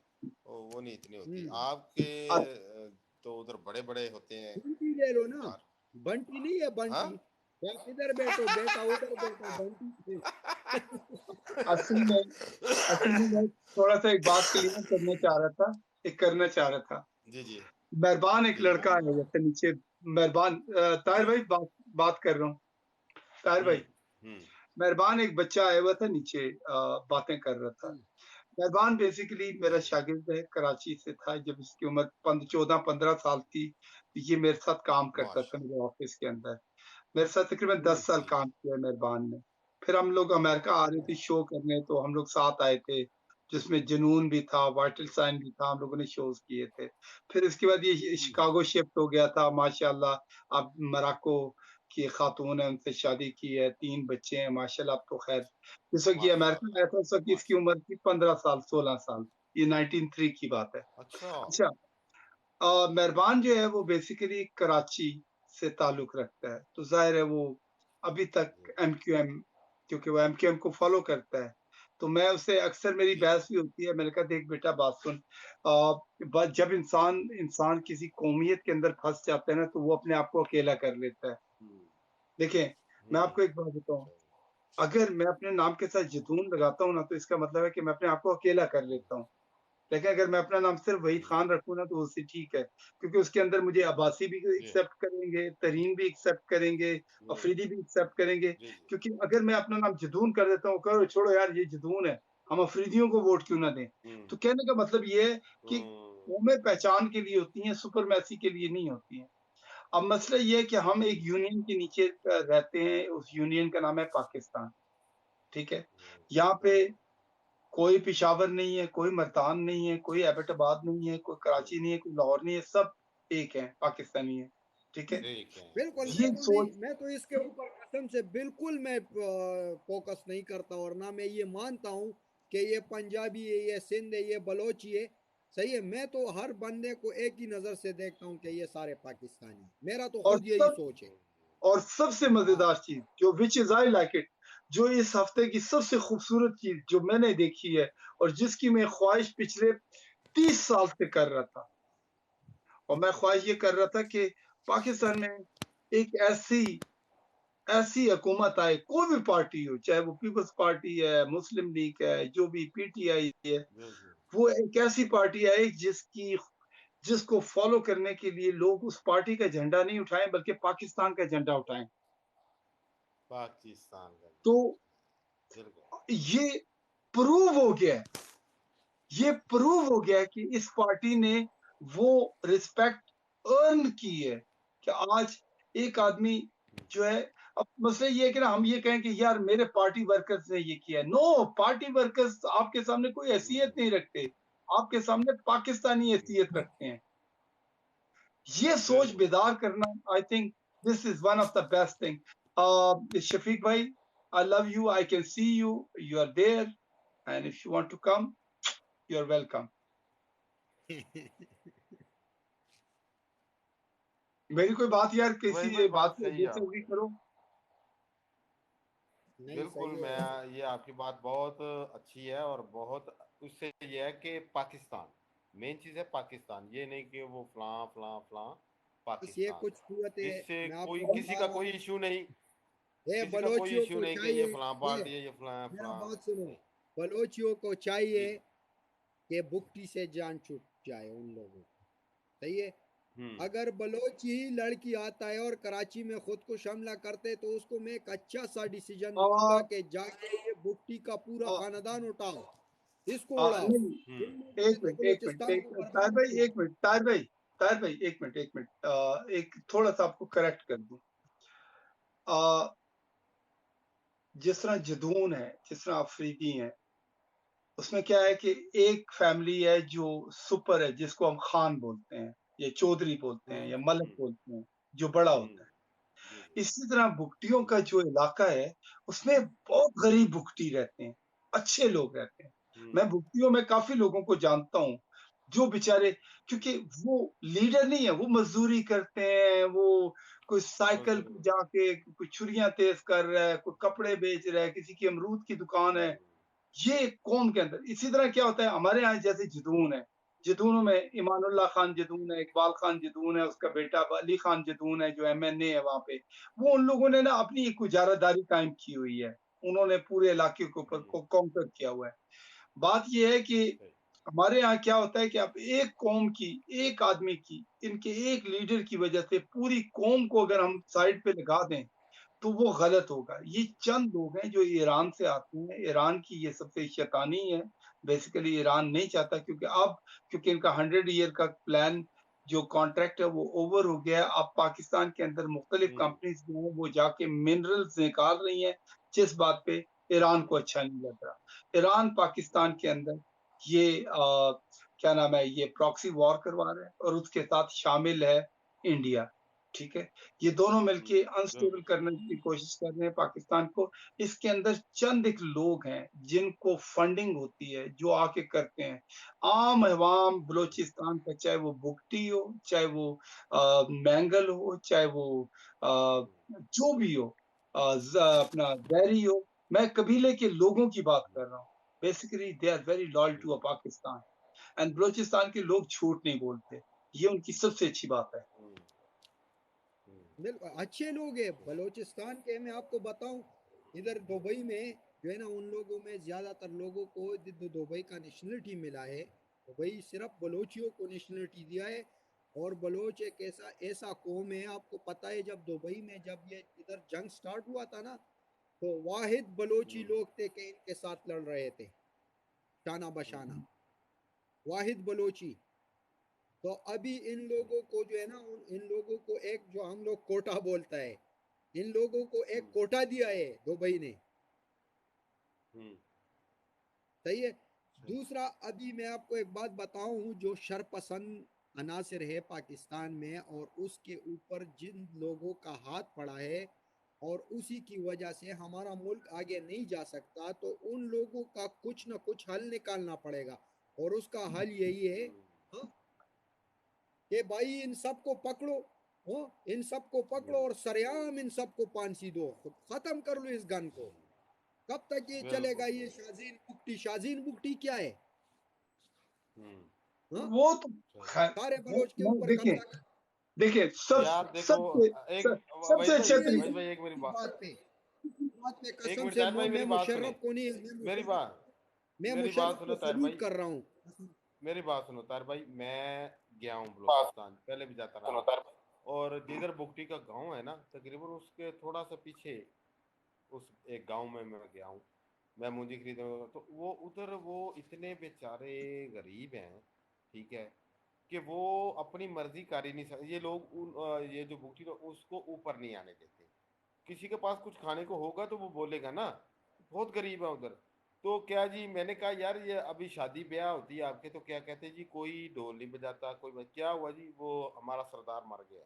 वो नहीं इतनी होती। हम्म, आपके अ, तो उधर बड़े बड़े होते हैं बंटी ले लो ना। कार। बंटी नहीं है, हाँ। बंटी। आप इधर बैठो, बेटा उधर बैठो, बंटी असल में असल में मैं थोड़ा-सा एक बात क्लियर करना चाह रहा था। जी जी मेहरबान एक जी जी लड़का है जैसे नीचे। मेहरबान ताहिर भाई बात बात कर रहा हूँ। ताहिर भाई, हम्म। मेहरबान एक बच्चा आया हुआ था नीचे, बातें कर रहा था। मेहरबान बेसिकली जी मेरा जी शागिर्द है, कराची से था। जब इसकी उम्र 14-15 साल थी, तो ये मेरे साथ काम करता था माशा। मेरे ऑफिस के अंदर। मेरे साथ तकरीबन 10 साल जी जी काम किया मेहरबान ने। फिर हम लोग अमेरिका आ रहे थे शो करने, तो हम लोग साथ आए थे, जिसमें जुनून भी था, वाइटल साइन भी था, हम लोगों ने शोज़ किए थे। फिर इसके बाद ये जी जी शिकागो शिफ्ट हो गया था माशाल्लाह। अब मोरक्को की खातून है, उनसे शादी की है, 3 बच्चे हैं माशाल्लाह। अब तो ख़ैर जिस वक़्त ये अमेरिका माशाल्लाह आया था, उस वक़्त इसकी माशा। उम्र थी 15 साल, 16 साल। ये 1903 की बात है। अच्छा। अच्छा, मेहरबान जो है वो बेसिकली कराची से ताल्लुक़ रखता है, तो ज़ाहिर है वो अभी जी तक एमक्यूएम, क्योंकि वो एमक्यूएम को फ़ॉलो करता है, तो मैं उससे अक्सर मेरी जी जी बहस भी होती है। मैंने कहा देख बेटा बात सुन, ब जब इंसान इंसान किसी कौमियत के अंदर फँस जाता है ना, तो वो अपने आप को अकेला कर लेता है। हम्म देखें, मैं आपको एक बात बताऊँ, सही। अगर मैं अपने नाम के साथ जैतून लगाता हूँ ना, तो इसका मतलब है कि मैं अपने आप को अकेला कर हम्म लेता हूँ। लेकिन अगर मैं अपना नाम सिर्फ वहीद हम्म, खान रखूँ ना, तो उससे ठीक है, क्योंकि उसके अंदर मुझे अब्बासी भी जी एक्सेप्ट करेंगे, तरीन भी एक्सेप्ट करेंगे, जी अफरीदी भी एक्सेप्ट करेंगे। जी जी क्योंकि अगर मैं अपना नाम जदून कर देता हूँ, कहो छोड़ो यार ये जदून है, हम अफरीदियों को वोट क्यों ना दें? हम्म तो कहने का मतलब ये है कि हम्म कौमें पहचान के लिए होती हैं, सुपरमैसी के लिए नहीं होती हैं। अब मसला ये है कि हम एक यूनियन के नीचे रहते हैं, उस यूनियन का नाम है पाकिस्तान, ठीक है? यहाँ पे हम्म कोई पेशावर नहीं है, कोई मल्तान नहीं है, कोई एबटाबाद नहीं है, कोई हम्म, कराची नहीं है, कोई लाहौर नहीं है, सब एक हैं, पाकिस्तानी हैं, ठीक है? ठीक है। बिल्कुल ये बिल्कुल नहीं, सोच मैं तो इसके ऊपर कसम से बिल्कुल मैं फोकस नहीं करता, और ना मैं ये मानता हूँ कि ये पंजाबी है, ये सिंध है, ये बलोची है। सही है, मैं तो हर बंदे को एक ही नज़र से देखता हूँ कि ये सारे पाकिस्तानी हैं। मेरा तो और खुद यही सब सोच है। और सबसे हाँ, मज़ेदार चीज़ जो which is I like it, जो इस हफ्ते की सबसे खूबसूरत चीज़ जो मैंने देखी है और जिसकी मैं ख़्वाहिश पिछले 30 साल से कर रहा था, और मैं ख़्वाहिश ये कर रहा था कि पाकिस्तान में एक ऐसी ऐसी हुकूमत आए, कोई भी पार्टी हो, चाहे वो पीपल्स पार्टी है, मुस्लिम लीग है, जो भी पीटीआई है, जी जी वो एक ऐसी पार्टी आई जिसको फॉलो करने के लिए लोग उस पार्टी का झंडा नहीं उठाएं, बल्कि पाकिस्तान का झंडा उठाएं। पाकिस्तान का तो बिल्कुल। ये प्रूव हो गया है, ये प्रूव हो गया है कि इस पार्टी ने वो रिस्पेक्ट अर्न की है कि आज एक आदमी जो है, अब मसला ये है कि ना हम ये कहें कि यार मेरे पार्टी वर्कर्स ने ये किया है। नो, पार्टी वर्कर्स आपके सामने कोई हैसियत नहीं रखते, आपके सामने पाकिस्तानी हैसियत रखते हैं। ये सोच बिल्कुल बेदार करना, I think this is one of the best thing. Shafiq भाई, I love you, I can see you, you are there, and if you want to come, you are welcome. मेरी कोई बात यार वही किसी भाई, बात बात को सही है डिसएग्री आपकी। करो। नहीं बिल्कुल, सही है। मैं ये आपकी बात बहुत अच्छी है, और बहुत उससे ये है कि पाकिस्तान मेन चीज़ है। पाकिस्तान, ये नहीं कि वो फलां फलां फलां, बस ये पाकिस्तान। कुछ कुवत है, इससे मैं कोई आपको किसी बता का रहा कोई हूँ। इशू नहीं, ये किसी का कोई बलोचियों इशू को नहीं कि ये चाहिए, फलां ये पार्टी है, ये फलां मेरा फलां बात सुनो, नहीं। बलोचियों को चाहिए कि बुकटी से जान छूट जाए उन लोगों को, सही है। अगर बलोची ही लड़की आता है और कराची में खुदकुश हमला करते तो उसको मैं एक अच्छा सा डिसीजन दूंगा और कि जाके ये बुकटी का पूरा खानदान उठाओ, इसको उड़ाओ। नहीं, इन लोगों ने तो बलूचिस्तान को ताहिर बर्बाद भाई किया। एक मिनट, ताहिर भाई एक मिनट, एक थोड़ा सा आपको करेक्ट कर दूं। जिस तरह जदून है, जिस तरह अफरीदी है, उसमें क्या है कि एक फैमिली है जो सुपर है, जिसको हम खान बोलते हैं या चौधरी बोलते हैं या मलक बोलते हैं, जो बड़ा होता है। इसी तरह भुगटियों का जो इलाका है, उसमें बहुत गरीब भुगटी रहते हैं, अच्छे लोग रहते हैं। मैं भुगटियों में काफी लोगों को जानता हूँ जो बेचारे, क्योंकि वो लीडर नहीं है, वो मजदूरी करते हैं, वो कोई साइकिल पे जाके कोई छुरियां तेज कर रहा है, कोई कपड़े बेच रहा है, किसी की अमरूद की दुकान है। ये कौम के अंदर इसी तरह क्या होता है, हमारे यहाँ जैसे जदून है, जदूनों में ईमानुल्लाह खान जदून है, इकबाल खान जदून है, उसका बेटा अली खान जदून है जो MNA है वहां पे। वो उन लोगों ने ना अपनी एक गुजारादारी कायम की हुई है, उन्होंने पूरे इलाके के ऊपर काउंटर किया हुआ है। बात ये है कि हमारे यहाँ क्या होता है कि अब एक कौम की, एक आदमी की, इनके एक लीडर की वजह से पूरी कौम को अगर हम साइड पे लगा दें तो वो गलत होगा। ये चंद लोग हैं जो ईरान से आते हैं, ईरान की ये सबसे शैतानी है। बेसिकली ईरान नहीं चाहता, क्योंकि इनका 100 ईयर का प्लान जो कॉन्ट्रैक्ट है वो ओवर हो गया है। अब पाकिस्तान के अंदर मुख्तलिफ कंपनीज जो है वो जाके मिनरल्स निकाल रही हैं, जिस बात पे ईरान को अच्छा नहीं लग रहा। ईरान पाकिस्तान के अंदर ये क्या नाम है, ये प्रॉक्सी वॉर करवा रहा है और उसके साथ शामिल है इंडिया। ठीक है, ये दोनों मिलके अनस्टेबल करने की कोशिश कर रहे हैं पाकिस्तान को। इसके अंदर चंद एक लोग हैं जिनको फंडिंग होती है, जो आके करते हैं। आम अवाम बलोचिस्तान का, चाहे वो भुगटी हो, चाहे वो मैंगल हो, चाहे वो जो भी हो, अपना दैरी हो, मैं कबीले के लोगों की बात कर रहा हूँ। Basically they are very loyal to Pakistan, and Balochistan के लोग झूठ नहीं बोलते, ये उनकी सबसे अच्छी बात है। बिल्कुल अच्छे लोग हैं बलोचिस्तान के। मैं आपको बताऊं, इधर दुबई में जो है ना, उन लोगों में ज्यादातर लोगों को दुबई का नेशनलिटी मिला है। दुबई सिर्फ बलोचियों को नेशनलिटी दिया है। और बलोच एक ऐसा ऐसा कौम है, आपको पता है जब दुबई में जब ये इधर जंग स्टार्ट हुआ था ना, तो वाहिद बलोची लोग थे कि इनके साथ लड़ रहे थे शाना बशाना, वाहिद बलोची। तो अभी इन लोगों को जो है ना, इन लोगों को एक जो हम लोग कोटा बोलता है, इन लोगों को एक कोटा दिया है दुबई ने, सही है। दूसरा, अभी मैं आपको एक बात बताऊं, जो शरपसंद अनासिर है पाकिस्तान में और उसके ऊपर जिन लोगों का हाथ पड़ा है और उसी की वजह से हमारा मुल्क आगे नहीं जा सकता, तो उन लोगों का कुछ ना कुछ हल निकालना पड़ेगा। और उसका हल यही है, हाँ, कि भाई इन सबको पकड़ो, हो, इन सबको पकड़ो और सरेआम इन सबको फांसी दो, खत्म कर लो इस गन को। कब तक ये चलेगा? ये शाजीन बुकटी क्या है? हाँ? वो तो सारे बलोच के ऊपर देखिए, कब्जा कर। देखिए यार देखो, सबसे एक सबसे अच्छा इस तरीका। वैद भाई एक मेरी बात, बात पे, इस बात पे एक कसम मिनट से ताहिर भाई मैं मेरी बात सुनो, मुशर्रफ को नहीं, मेरी बात मैं मेरी बात मुशर्रफ को सुनो ताहिर सल्यूट भाई, कर रहा हूँ। मेरी बात सुनो ताहिर भाई। मैं गया हूँ बलूचिस्तान, पहले भी जाता रहा हूँ। और जिधर बुगटी का गांव है ना, तकरीबन उसके थोड़ा सा पीछे उस एक गांव में मैं गया हूँ। मैं मुंजी खरीदने गया, तो वो उधर वो इतने बेचारे गरीब हैं, ठीक है, कि वो अपनी मर्जी कर ही नहीं सकते। ये लोग ये जो बुगटी उसको ऊपर नहीं आने देते। किसी के पास कुछ खाने को होगा तो वो बोलेगा ना, बहुत गरीब है उधर। तो क्या जी, मैंने कहा यार ये अभी शादी ब्याह होती है आपके, तो क्या कहते हैं जी, कोई ढोल नहीं बजाता, कोई क्या हुआ जी, वो हमारा सरदार मर गया।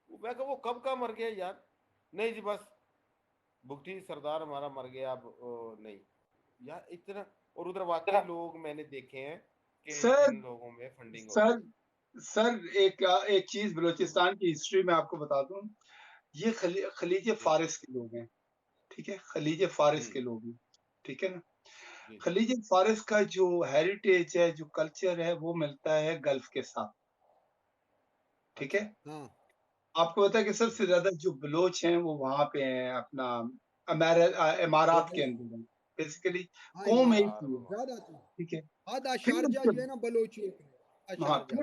मैं कहा वो कब का मर गया यार? नहीं जी बस भुगटी सरदार हमारा मर गया, अब नहीं यार इतना। और उधर वाकई लोग मैंने देखे हैं कि सर जिन लोगों में फंडिंग होती सर है। सर एक चीज बलूचिस्तान की हिस्ट्री में आपको बता दूं। ये खलीज हम्म, फारिस के लोग हैं, ठीक है, खलीज फारिस हम्म, के लोग हैं, ठीक है ना। जी जी। खलीज फारिस का जो हेरिटेज है, जो कल्चर है, वो मिलता है गल्फ के साथ, ठीक है। अच्छा। हाँ, आपको पता है कि सबसे ज्यादा जो बलोच हैं वो वहां पे हैं, अपना इमारात के दुबई, अंदर हैं। बेसिकली हाँ कौम एक यार ही है, ज्यादा था। ठीक है। आधा फिर शारजा उसके जो है ना बलोचियों का, आधा हाँ, शारजा।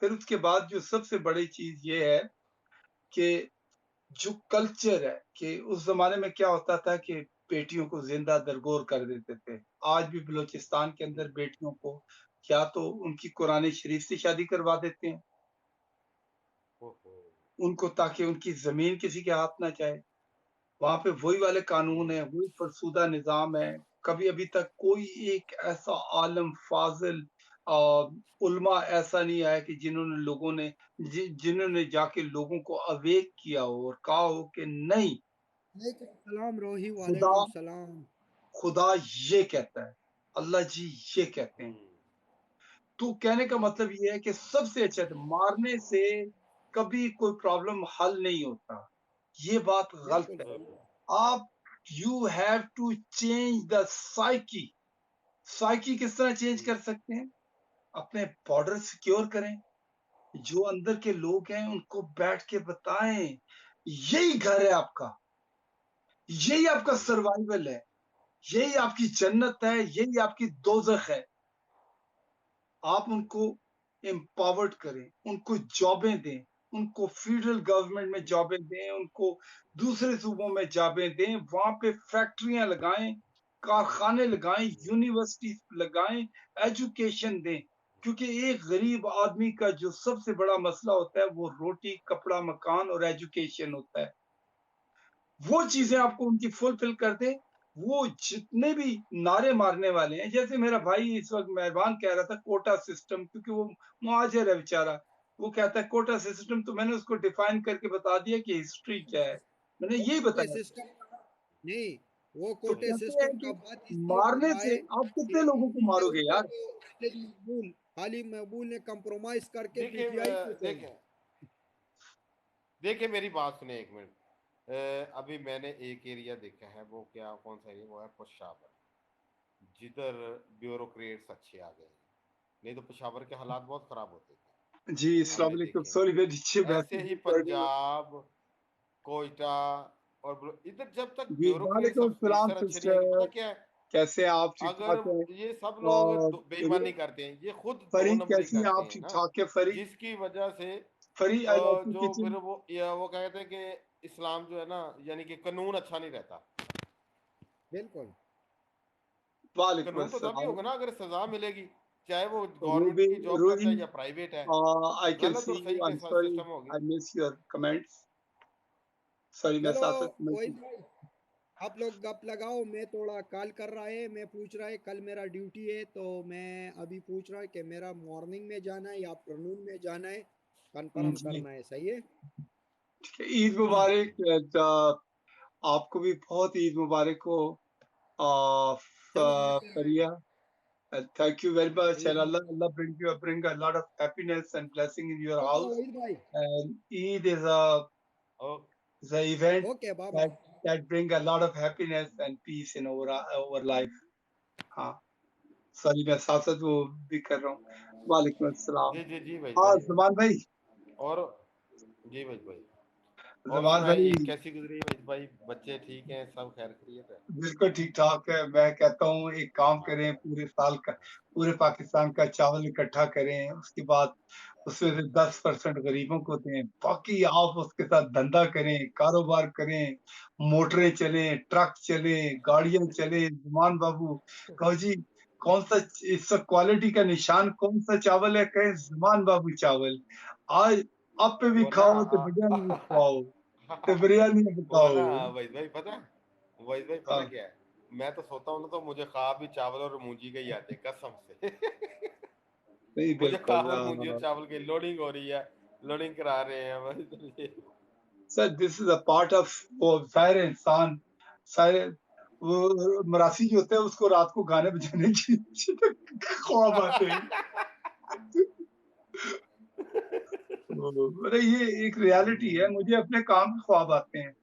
फिर उसके बाद जो सबसे बड़ी चीज ये है कि जो कल्चर है कि उस जमाने में क्या होता था कि बेटियों को जिंदा दरगोर कर देते थे। आज भी बलूचिस्तान के अंदर बेटियों को या तो उनकी कुरान शरीफ से शादी करवा देते हैं, ओहो। उनको ताकि उनकी जमीन किसी के हाथ ना जाए। वहाँ पे वही वाले कानून है, वही फरसुदा निज़ाम है। कभी अभी तक कोई एक ऐसा आलम फाज़िल उलमा ऐसा नहीं आया कि जिन्होंने जाके लोगों को अवेक किया हो और कहा हो कि नहीं, वालेकुम सलाम रोही, खुदा वालेकुम सलाम। खुदा ये कहता है, अल्लाह जी ये कहते हैं। तो कहने का मतलब ये है कि सबसे अच्छा है, मारने से कभी कोई प्रॉब्लम हल नहीं होता। ये बात गलत बिल्कुल है। सही। आप you have to change the psyche. Psyche किस तरह चेंज कर सकते हैं? अपने बॉर्डर सिक्योर करें। जो अंदर के लोग हैं उनको बैठ के बताएं, यही घर है आपका, यही आपका सर्वाइवल है, यही आपकी जन्नत है, यही आपकी दोजख है। आप उनको एम्पावर्ड करें, उनको जॉबें दें, उनको फेडरल गवर्नमेंट में जॉबें दें, उनको दूसरे सूबों में जॉबें दें, वहाँ पे फैक्ट्रियाँ लगाएँ, कारखाने लगाएँ, यूनिवर्सिटीज़ लगाएँ, एजुकेशन दें। क्योंकि एक गरीब आदमी का जो सबसे बड़ा मसला होता है, वो रोटी, कपड़ा, मकान और एजुकेशन होता है। वो चीज़ें आपको उनकी फुलफिल कर दें, वो जितने भी नारे मारने वाले हैं, जैसे मेरा भाई इस वक़्त मेहरबान कह रहा था कोटा सिस्टम, क्योंकि वो मुहाजिर है बेचारा। वो कहता है कोटा सिस्टम, तो मैंने उसको डिफाइन करके बता दिया कि हिस्ट्री क्या है। मैंने यही कोटे बताया। सिस्टम नहीं, वो तो कोटे कहते हैं सिस्टम कि का बात इसलिए कर मारने रहा से है आप कि कितने लोगों को इसके मारोगे ऊपर यार? तो खालिद मकबूल ने कंप्रोमाइज करके देखिए पीटीआई को छोड़ा। देखिए देखिए मेरी बात सुने एक मिनट। अभी मैंने एक एरिया देखा है, वो क्या कौन सा एरिया, वो है पेशावर, जिधर ब्यूरोक्रेट्स अच्छे आ गए हैं। नहीं तो पेशावर के हालात बहुत खराब होते थे, जी, अस्सलाम हमने वालेकुम। देखे हैं। सॉरी मैं नीचे ऐसे मैसेज ही नहीं पढ़ रहा हूँ। पंजाब, कोयटा और इधर जब तक जी, ब्यूरोक्रेट्स वालेकुम सलाम अफसर अच्छे नहीं आएंगे, सिस्टर, पता क्या है, कैसे हैं आप? अगर ठीक-ठाक हैं? ये सब लोग और बेईमानी करते हैं, ये खुद दो फरीद नंबरी कैसी हैं करते आप? हैं ना, ठीक-ठाक हैं फरीद? जिसकी वजह से फरीद आई लव यू जो किचन। फिर वो कहते हैं कि इस्लाम जो है ना, यानी कि कानून अच्छा नहीं रहता। बिल्कुल। वालेकुम कानून तो तभी अस्सलाम। होगा ना अगर सजा मिलेगी, चाहे वो रूबी गवर्नमेंट की जॉब करता रूही, है या प्राइवेट है। I can गलत see और you. सही के I'm साथ sorry, सिस्टम होगी। I miss your comments. Sorry मैं चलो साथ-साथ वही कमेंट। भाई, आप लोग गप लगाओ, मैं थोड़ा कॉल कर रहा है, मैं पूछ रहा है कल मेरा ड्यूटी है, तो मैं अभी पूछ रहा है कि मेरा मॉर्निंग में जाना है या आफ्टरनून में जाना है, कंफर्म जी, करना है। सही है। ठीक है। ईद मुबारक। आपको भी बहुत ईद मुबारक हो। चलो जाकिर भाई, Fariya, thank you very much, Eid and मुबारक। bring a lot of happiness and blessing in your okay house. Waheed भाई। And Eid और is a event okay bye bye. that bring a lot of happiness and peace in our life. हाँ, सॉरी मैं साथ-साथ वो भी कर रहा हूँ। वालेकुम अस्सलाम। जी जी जी भाई हाँ, भाई। ज़मान भाई, और जी भाई भाई। और ज़मान सुनाए, भाई ईद कैसी गुजरी भाई भाई? बच्चे ठीक हैं, सब खैर खैरियत है? बिल्कुल ठीक-ठाक है। मैं कहता हूँ एक काम करें, माशाल्लाह पूरे साल का, माशाल्लाह। पूरे पाकिस्तान का चावल इकट्ठा करें, उसके बाद उसमें से 10% गरीबों को दें, बाकी आप उसके साथ धंधा करें, कारोबार करें, मोटरें चलें, ट्रक चलें, गाड़ियाँ चलें। ज़ुमान बाबू, कहो जी कौन-सा इस क्वालिटी का निशान कौन-सा चावल है? कहें ज़ुमान बाबू चावल। आज आप पे भी वो ना खाओ तो बिरयानी भी खवाओ, तो बिरयानी भी वो ना खाओ। वहीद भाई पता है, वहीद भाई पता हाँ, क्या है, मैं तो सोता हूँ ना तो मुझे ख्वाब भी चावल और मूंजी के ही आते हैं, कसम से। नहीं मुझे बिल्कुल ख्वाब और मूंजी और चावल की लोडिंग हो रही है, लोडिंग करा रहे हैं बस। Sir this is a part of वो सारे इंसान सारे वो मरासी जो होते हैं उसको रात को गाने बजाने की ख्वाब आते हैं। अरे ये एक रियलिटी है, मुझे अपने काम के ख्वाब आते हैं।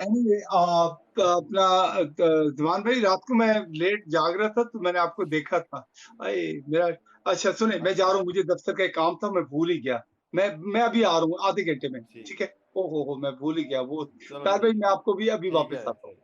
एनीवे आप अपना जवान भाई, रात को मैं लेट जाग रहा था तो मैंने आपको देखा था। अरे मेरा अच्छा सुने, मैं जा अच्छा रहा हूँ, मुझे दफ्तर का एक काम था, मैं भूल ही गया। मैं अभी आ रहा हूँ आधे घंटे में, ठीक ठीक है? ओ हो, मैं भूल ही गया वो। चलो तार जी, भाई मैं आपको भी अभी ठीक वापस है आता हूँ। फिर।